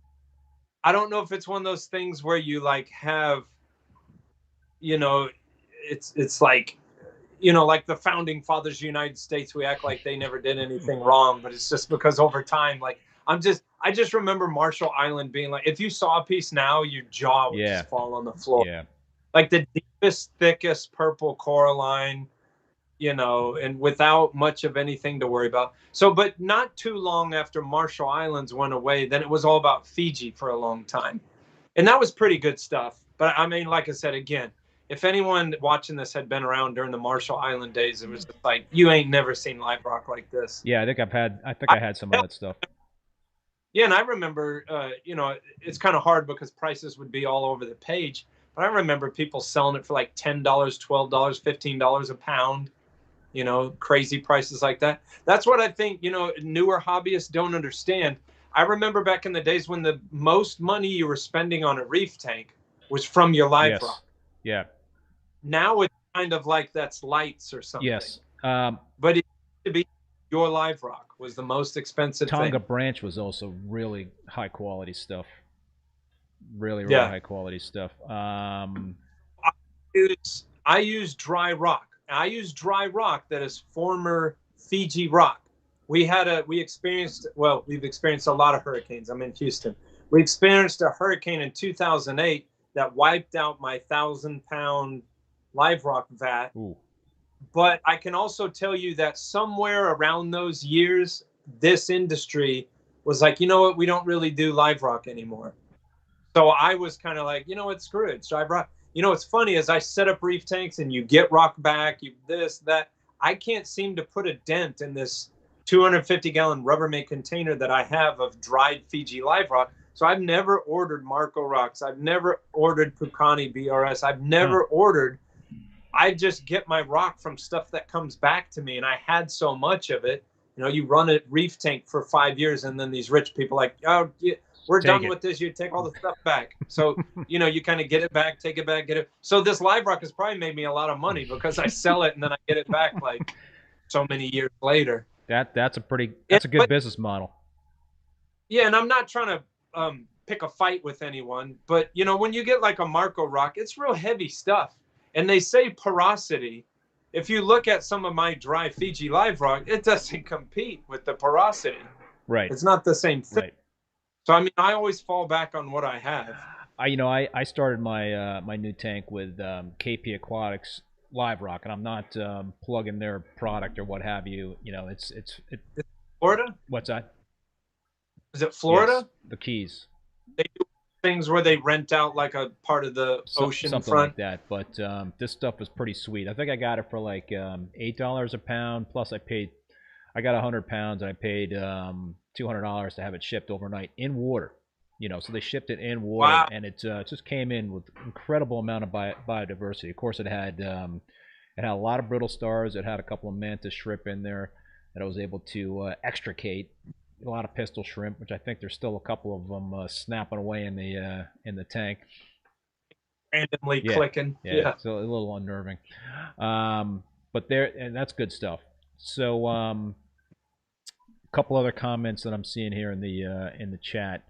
I don't know if it's one of those things where you like have, it's like, like the founding fathers of the United States, we act like they never did anything wrong, but it's just because over time, like I just remember Marshall Island being like, if you saw a piece now, your jaw would just fall on the floor. Yeah. Like the deepest, thickest purple coralline, and without much of anything to worry about. So, but not too long after Marshall Islands went away, then it was all about Fiji for a long time. And that was pretty good stuff. But I mean, like I said, again, if anyone watching this had been around during the Marshall Island days, it was just like, you ain't never seen live rock like this. Yeah, I think I had some of that stuff. Yeah, and I remember, it's kind of hard because prices would be all over the page. But I remember people selling it for like $10, $12, $15 a pound. Crazy prices like that. That's what I think, newer hobbyists don't understand. I remember back in the days when the most money you were spending on a reef tank was from your live rock. Yeah. Now it's kind of like that's lights or something. Yes. But it used to be your live rock was the most expensive Tonga thing. Branch was also really high quality stuff. Really high quality stuff. I use dry rock. I use dry rock that is former Fiji rock. We've experienced a lot of hurricanes. I'm in Houston. We experienced a hurricane in 2008 that wiped out my 1,000-pound live rock vat. Ooh. But I can also tell you that somewhere around those years, this industry was like, you know what, we don't really do live rock anymore. So I was kind of like, you know what, screw it, it's dry rock. You know, what's funny is I set up reef tanks and you get rock back, you this, that. I can't seem to put a dent in this 250-gallon Rubbermaid container that I have of dried Fiji live rock. So I've never ordered Marco rocks. I've never ordered Pukani BRS. I've never ordered. I just get my rock from stuff that comes back to me. And I had so much of it. You know, you run a reef tank for 5 years and then these rich people like, oh, we're done with this. You take all the stuff back. So, you know, you kind of get it back, take it back, get it. So this live rock has probably made me a lot of money because I sell it and then I get it back like so many years later. That's a good business model. Yeah, and I'm not trying to pick a fight with anyone, but you know, when you get like a Marco rock, it's real heavy stuff. And they say porosity. If you look at some of my dry Fiji live rock, it doesn't compete with the porosity. Right. It's not the same thing. Right. So I mean, I always fall back on what I have. I started my my new tank with KP Aquatics live rock, and I'm not plugging their product or what have you. You know, it's Florida. What's that? Is it Florida? Yes, the Keys. They do things where they rent out like a part of the ocean something front. like that. But this stuff was pretty sweet. I think I got it for like $8 a pound. Plus, I got 100 pounds, and I paid $200 to have it shipped overnight in water. You know, so they shipped it in water, wow. And it just came in with incredible amount of biodiversity. Of course, it had a lot of brittle stars. It had a couple of mantis shrimp in there that I was able to extricate. A lot of pistol shrimp, which I think there's still a couple of them snapping away in the tank. Randomly clicking. Yeah, so a little unnerving. But and that's good stuff. So a couple other comments that I'm seeing here in the chat.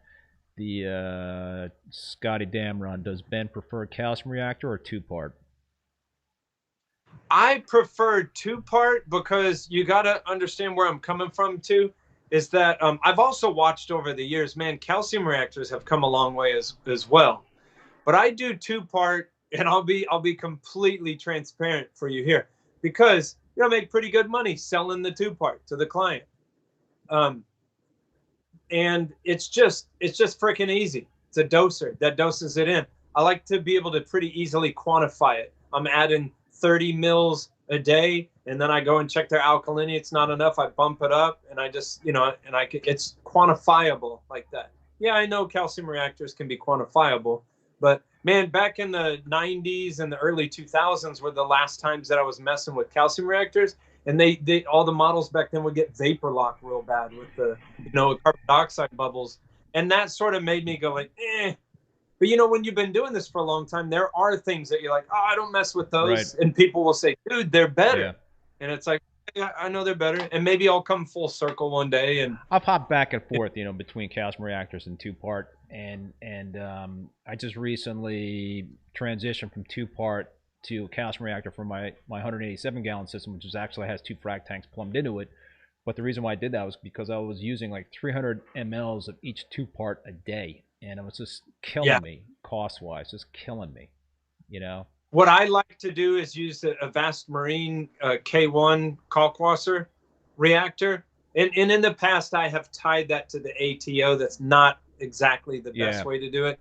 The Scotty Damron, does Ben prefer calcium reactor or two-part? I prefer two-part because you got to understand where I'm coming from too. Is that I've also watched over the years, man, calcium reactors have come a long way as well. But I do two-part, and I'll be completely transparent for you here because you'll make pretty good money selling the two-part to the client. And it's just freaking easy. It's a doser that doses it in. I like to be able to pretty easily quantify it. I'm adding 30 mils a day, and then I go and check their alkalinity. It's not enough. I bump it up, and I just, you know, and it's quantifiable like that. Yeah, I know calcium reactors can be quantifiable, but man, back in the 90s and the early 2000s were the last times that I was messing with calcium reactors. And they all the models back then would get vapor lock real bad with the, you know, carbon dioxide bubbles. And that sort of made me go like, eh. But, you know, when you've been doing this for a long time, there are things that you're like, oh, I don't mess with those. Right. And people will say, dude, they're better. Yeah. And it's like, yeah, I know they're better. And maybe I'll come full circle one day. And I'll pop back and forth, you know, between calcium reactors and two-part. And I just recently transitioned from two-part to a calcium reactor for my 187-gallon system, which actually has 2 frag tanks plumbed into it. But the reason why I did that was because I was using like 300 mLs of each two-part a day, and it was just killing me cost-wise, just killing me, you know. What I like to do is use a Vast Marine K1 Kalkwasser reactor, and in the past I have tied that to the ATO. That's not exactly the best way to do it.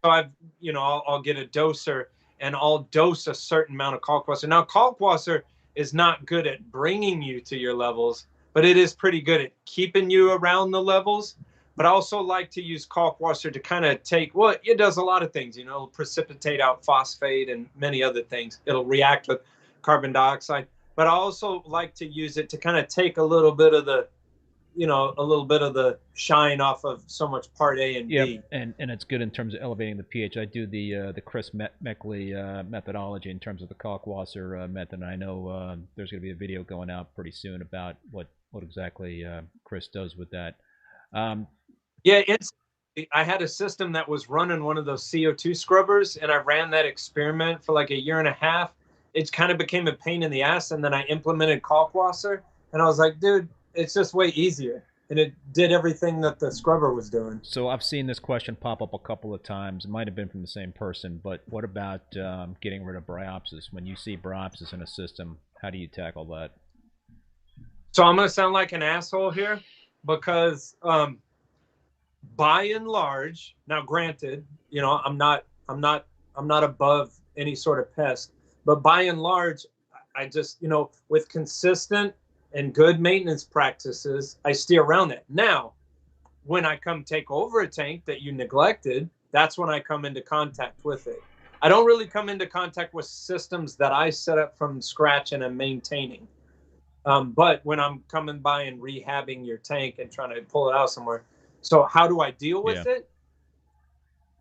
So I'll get a doser, and I'll dose a certain amount of Kalkwasser. Now, Kalkwasser is not good at bringing you to your levels, but it is pretty good at keeping you around the levels. But I also like to use Kalkwasser to kind of it does a lot of things. You know, it'll precipitate out phosphate and many other things. It'll react with carbon dioxide. But I also like to use it to kind of take a little bit of the shine off of so much part A and B. And it's good in terms of elevating the pH. I do the Chris Meckley methodology in terms of the Kalkwasser method. And I know there's going to be a video going out pretty soon about what exactly Chris does with that. I had a system that was running one of those CO2 scrubbers, and I ran that experiment for like a year and a half. it kind of became a pain in the ass. And then I implemented Kalkwasser, and I was like, dude, it's just way easier. And it did everything that the scrubber was doing. So I've seen this question pop up a couple of times. It might have been from the same person, but what about getting rid of bryopsis? When you see bryopsis in a system, how do you tackle that? So I'm going to sound like an asshole here, because by and large, now granted, you know, I'm not above any sort of pest, but by and large, I just, you know, with consistent and good maintenance practices, I steer around that. Now, when I come take over a tank that you neglected, that's when I come into contact with it. I don't really come into contact with systems that I set up from scratch and am maintaining. But when I'm coming by and rehabbing your tank and trying to pull it out somewhere. So how do I deal with it?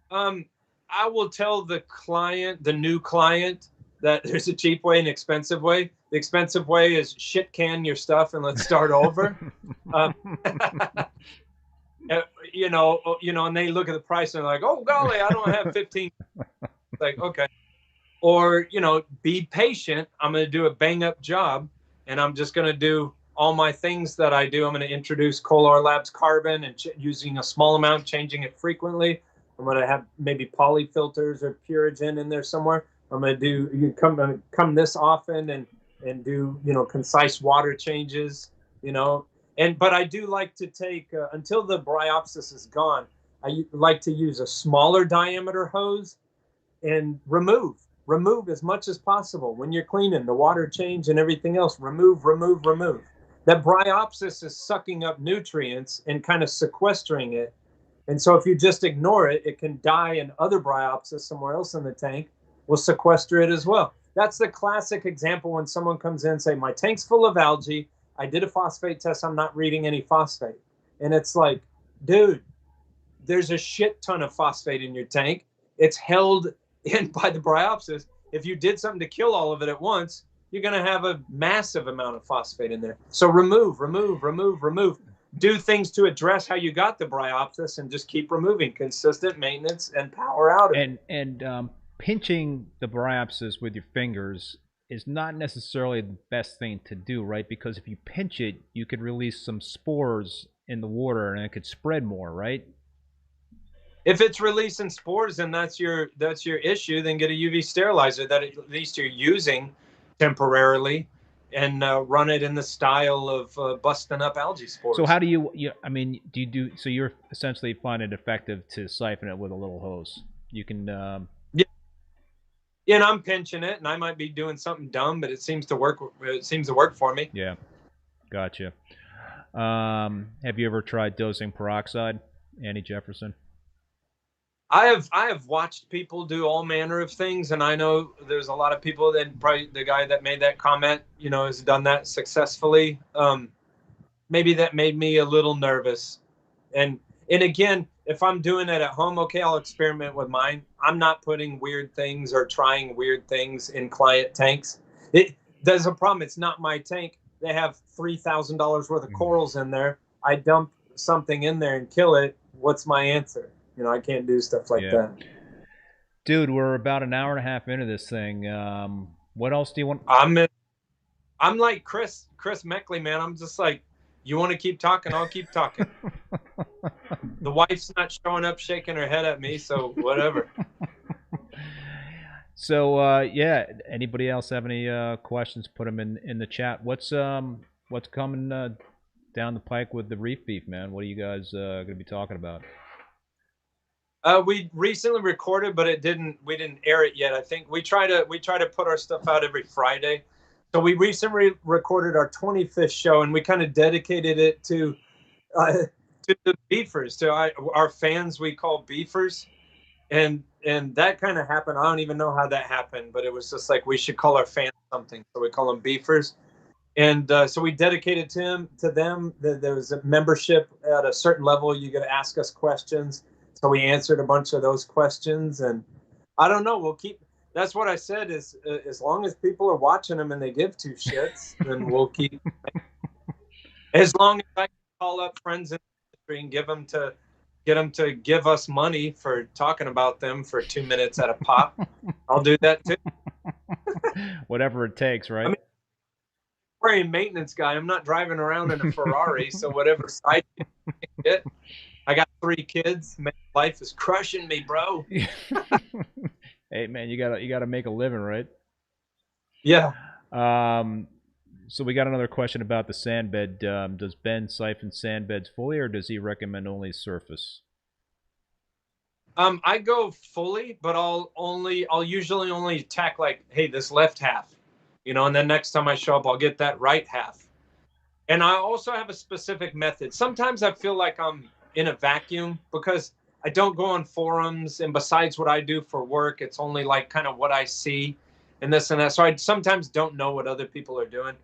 I will tell the client, the new client, that there's a cheap way and expensive way. The expensive way is shit can your stuff and let's start over. You know, and they look at the price and they're like, oh golly, I don't have 15. Like, okay. Or, you know, be patient. I'm going to do a bang up job, and I'm just going to do all my things that I do. I'm going to introduce Kolar Labs carbon and using a small amount, changing it frequently. I'm going to have maybe poly filters or Purigen in there somewhere. I'm going to do, you come this often and do, you know, concise water changes, you know. But I do like to take, until the bryopsis is gone, I like to use a smaller diameter hose and remove as much as possible. When you're cleaning, the water change and everything else, remove. That bryopsis is sucking up nutrients and kind of sequestering it. And so if you just ignore it, it can die, and other bryopsis somewhere else in the tank will sequester it as well. That's the classic example when someone comes in and say, my tank's full of algae. I did a phosphate test. I'm not reading any phosphate. And it's like, dude, there's a shit ton of phosphate in your tank. It's held in by the bryopsis. If you did something to kill all of it at once, you're going to have a massive amount of phosphate in there. So remove. Do things to address how you got the bryopsis, and just keep removing. Consistent maintenance and power out of it. And pinching the bryopsis with your fingers is not necessarily the best thing to do, right? Because if you pinch it, you could release some spores in the water and it could spread more, right? If it's releasing spores and that's your issue, then get a UV sterilizer that at least you're using temporarily, and run it in the style of busting up algae spores. So how do you so you're essentially find it effective to siphon it with a little hose? You can Yeah, and I'm pinching it, and I might be doing something dumb, but it seems to work. It seems to work for me. Yeah, gotcha. Have you ever tried dosing peroxide, Andy Jefferson? I have watched people do all manner of things, and I know there's a lot of people that probably the guy that made that comment, you know, has done that successfully. Maybe that made me a little nervous, and again, if I'm doing it at home, okay, I'll experiment with mine. I'm not putting weird things or trying weird things in client tanks. There's a problem. It's not my tank. They have $3,000 worth of corals in there. I dump something in there and kill it. What's my answer? You know, I can't do stuff like that. Dude, we're about an hour and a half into this thing. What else do you want? I'm like Chris Meckley, man. I'm just like, you want to keep talking, I'll keep talking. The wife's not showing up, shaking her head at me, so whatever. So yeah, anybody else have any questions? Put them in the chat. What's coming down the pike with the Reef Beef, man? What are you guys going to be talking about? We recently recorded, but we didn't air it yet. I think we try to put our stuff out every Friday. So we recently recorded our 25th show, and we kind of dedicated it to the beefers, to our fans we call beefers. And that kind of happened. I don't even know how that happened, but it was just like, we should call our fans something. So we call them beefers. And so we dedicated to them. There was a membership at a certain level. You got to ask us questions. So we answered a bunch of those questions. And I don't know, we'll keep, that's what I said, is as long as people are watching them and they give two shits, then we'll keep. As long as I can call up friends in the industry and get them to give us money for talking about them for 2 minutes at a pop, I'll do that too. Whatever it takes, right? I mean, I'm a maintenance guy. I'm not driving around in a Ferrari, so whatever side you get. I got 3 kids. Man, life is crushing me, bro. Hey man, you gotta make a living, right? Yeah. So we got another question about the sand bed. Does Ben siphon sand beds fully, or does he recommend only surface? I go fully, but I'll usually only tack like, hey, this left half, and then next time I show up, I'll get that right half. And I also have a specific method. Sometimes I feel like I'm in a vacuum because I don't go on forums, and besides what I do for work, it's only like kind of what I see and this and that. So I sometimes don't know what other people are doing.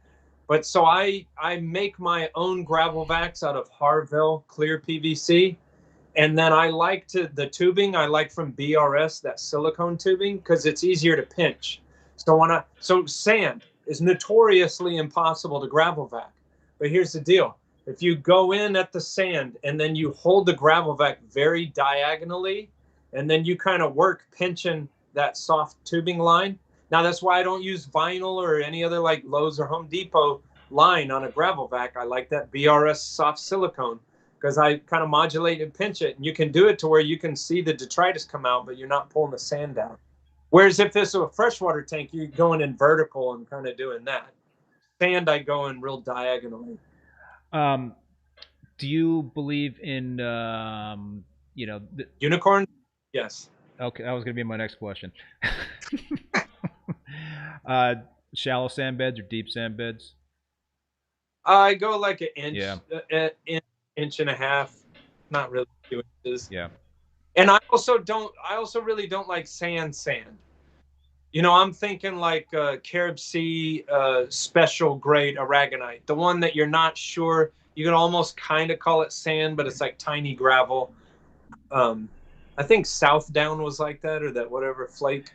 But so I make my own gravel vacs out of Harville clear PVC. And then I like the tubing I like from BRS, that silicone tubing, because it's easier to pinch. So sand is notoriously impossible to gravel vac. But here's the deal. If you go in at the sand and then you hold the gravel vac very diagonally, and then you kind of work pinching that soft tubing line. Now that's why I don't use vinyl or any other like Lowe's or Home Depot line on a gravel vac. I like that BRS soft silicone because I kind of modulate and pinch it. And you can do it to where you can see the detritus come out, but you're not pulling the sand out. Whereas if this was a freshwater tank, you're going in vertical and kind of doing that. Sand, I go in real diagonally. Do you believe in, unicorn? Yes. Okay, that was going to be my next question. Shallow sand beds or deep sand beds? I go like an inch, yeah. Inch and a half, not really 2 inches. Yeah. And I also really don't like sand. I'm thinking like Carib Sea special grade aragonite, the one that you're not sure. You can almost kind of call it sand, but it's like tiny gravel. I think South Down was like that, or that whatever flake.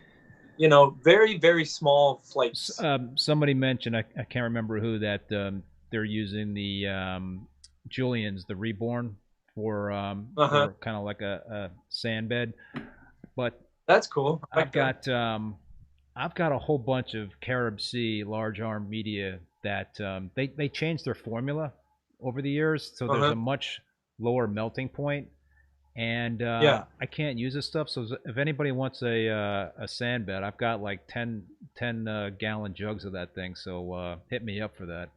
Very, very small flakes. Somebody mentioned, I can't remember who, that they're using the Julian's, the Reborn, for kind of like a sand bed. But that's cool. I've got a whole bunch of Carib Sea large arm media that they changed their formula over the years, so there's a much lower melting point. And I can't use this stuff. So if anybody wants a sand bed, I've got like 10 gallon jugs of that thing. So hit me up for that.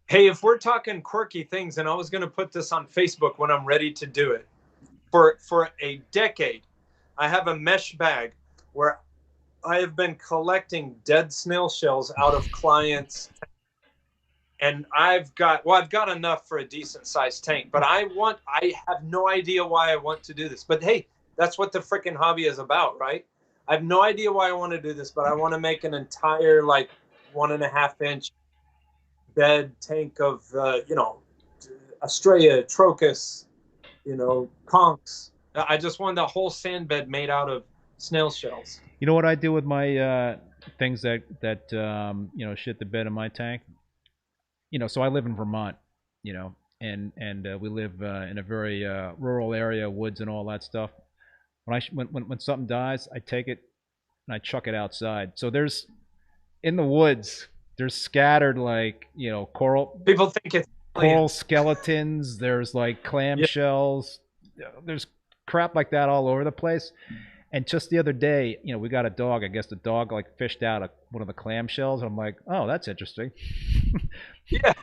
Hey, if we're talking quirky things, and I was going to put this on Facebook when I'm ready to do it. For a decade, I have a mesh bag where I have been collecting dead snail shells out of clients. And I've got enough for a decent sized tank, but I have no idea why I want to do this. But hey, that's what the freaking hobby is about, right? I have no idea why I want to do this, but I want to make an entire like 1.5 inch bed tank of, Australia, Trocus, conchs. I just want the whole sand bed made out of snail shells. You know what I do with my things that shit the bed in my tank? So I live in Vermont, and we live in a very rural area, woods and all that stuff. When something dies, I take it and I chuck it outside. So there's, in the woods, there's scattered like, coral. People think it's coral skeletons. There's like clam shells. There's crap like that all over the place. And just the other day, we got a dog. I guess the dog like fished out one of the clam shells. And I'm like, oh, that's interesting. Yeah.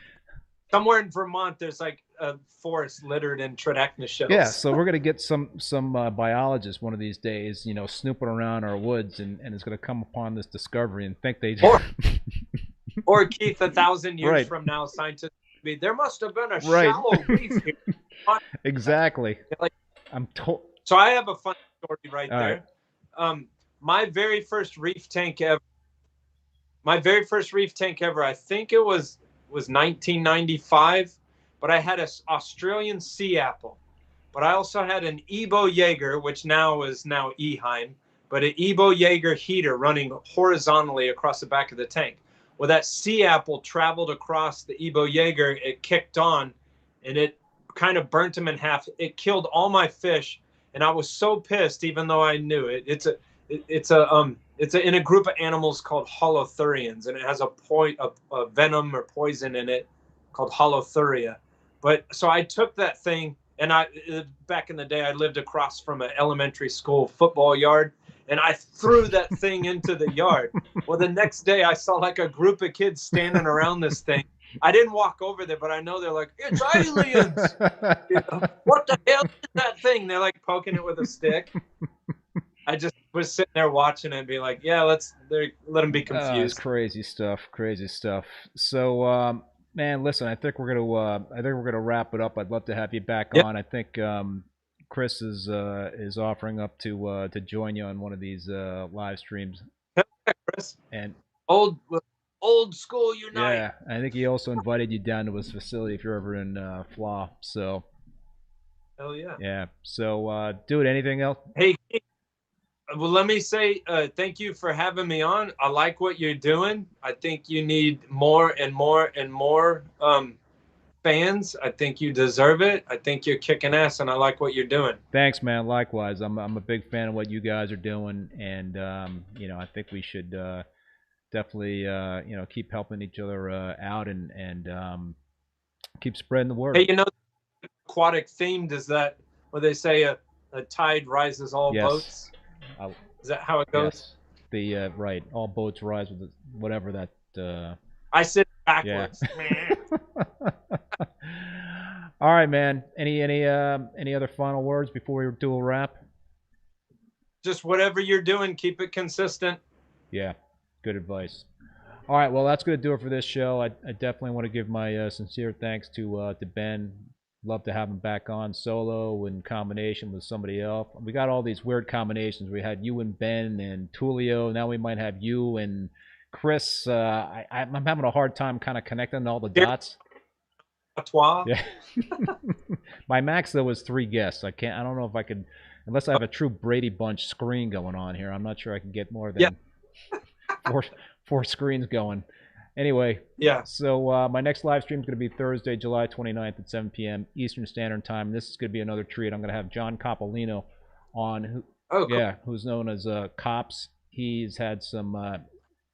Somewhere in Vermont, there's like a forest littered in Tridacna shells. Yeah, so we're going to get some biologists one of these days, snooping around our woods, and is going to come upon this discovery and think they... Or Keith, 1,000 years from now, scientists will be, there must have been a shallow reef here. Exactly. So I have a fun story right there. My very first reef tank ever, I think it was 1995, but I had an Australian sea apple, but I also had an Ebo Jaeger, which now is Eheim, but an Ebo Jaeger heater running horizontally across the back of the tank. Well, that sea apple traveled across the Ebo Jaeger, it kicked on, and it kind of burnt them in half. It killed all my fish, and I was so pissed, even though I knew it. it's in a group of animals called holothurians, and it has a venom or poison in it called holothuria. But so I took that thing, and back in the day I lived across from an elementary school football yard, and I threw that thing into the yard. Well, the next day I saw like a group of kids standing around this thing. I didn't walk over there, but I know they're like, it's aliens. What the hell is that thing? They're like poking it with a stick. I just was sitting there watching it and being like, yeah, let them be confused. It's crazy stuff. So, man, listen, I think we're gonna wrap it up. I'd love to have you back on. I think Chris is offering up to join you on one of these live streams. Chris. And old school unite. Yeah, I think he also invited you down to his facility if you're ever in Flaw. So. Hell yeah. Yeah. So, dude, anything else? Hey. Well, let me say thank you for having me on. I like what you're doing. I think you need more and more and more fans. I think you deserve it. I think you're kicking ass, and I like what you're doing. Thanks, man. Likewise, I'm a big fan of what you guys are doing, and I think we should definitely keep helping each other out and keep spreading the word. Hey, aquatic themed is that what they say? A tide rises all boats. Is that how it goes? Yes. Right. All boats rise with whatever that. I said backwards. Yeah. All right, man. Any other final words before we do a wrap? Just whatever you're doing, keep it consistent. Yeah, good advice. All right, well, that's going to do it for this show. I definitely want to give my sincere thanks to Ben. Love to have him back on solo in combination with somebody else. We got all these weird combinations. We had you and Ben and Tulio. Now we might have you and Chris. I'm having a hard time kind of connecting all the dots. Yeah. My max though was 3 guests. I don't know if I could, unless I have a true Brady Bunch screen going on here. I'm not sure I can get more than four screens going. Anyway, so my next live stream is going to be Thursday, July 29th at 7 p.m. Eastern Standard Time. This is going to be another treat. I'm going to have John Coppolino on, who's known as Cops. He's had some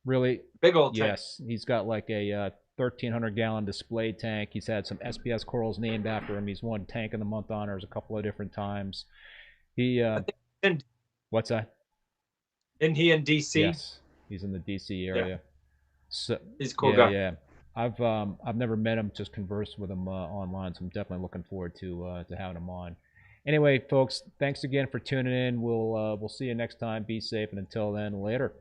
really big old tank. Yes, he's got like a 1,300-gallon display tank. He's had some SPS corals named after him. He's won Tank of the Month honors a couple of different times. What's that? Isn't he in D.C.? Yes, he's in the D.C. area. Yeah. So he's a cool guy. Yeah, I've never met him, just conversed with him online, so I'm definitely looking forward to having him on. Anyway, folks, thanks again for tuning in. We'll see you next time. Be safe, and until then, later.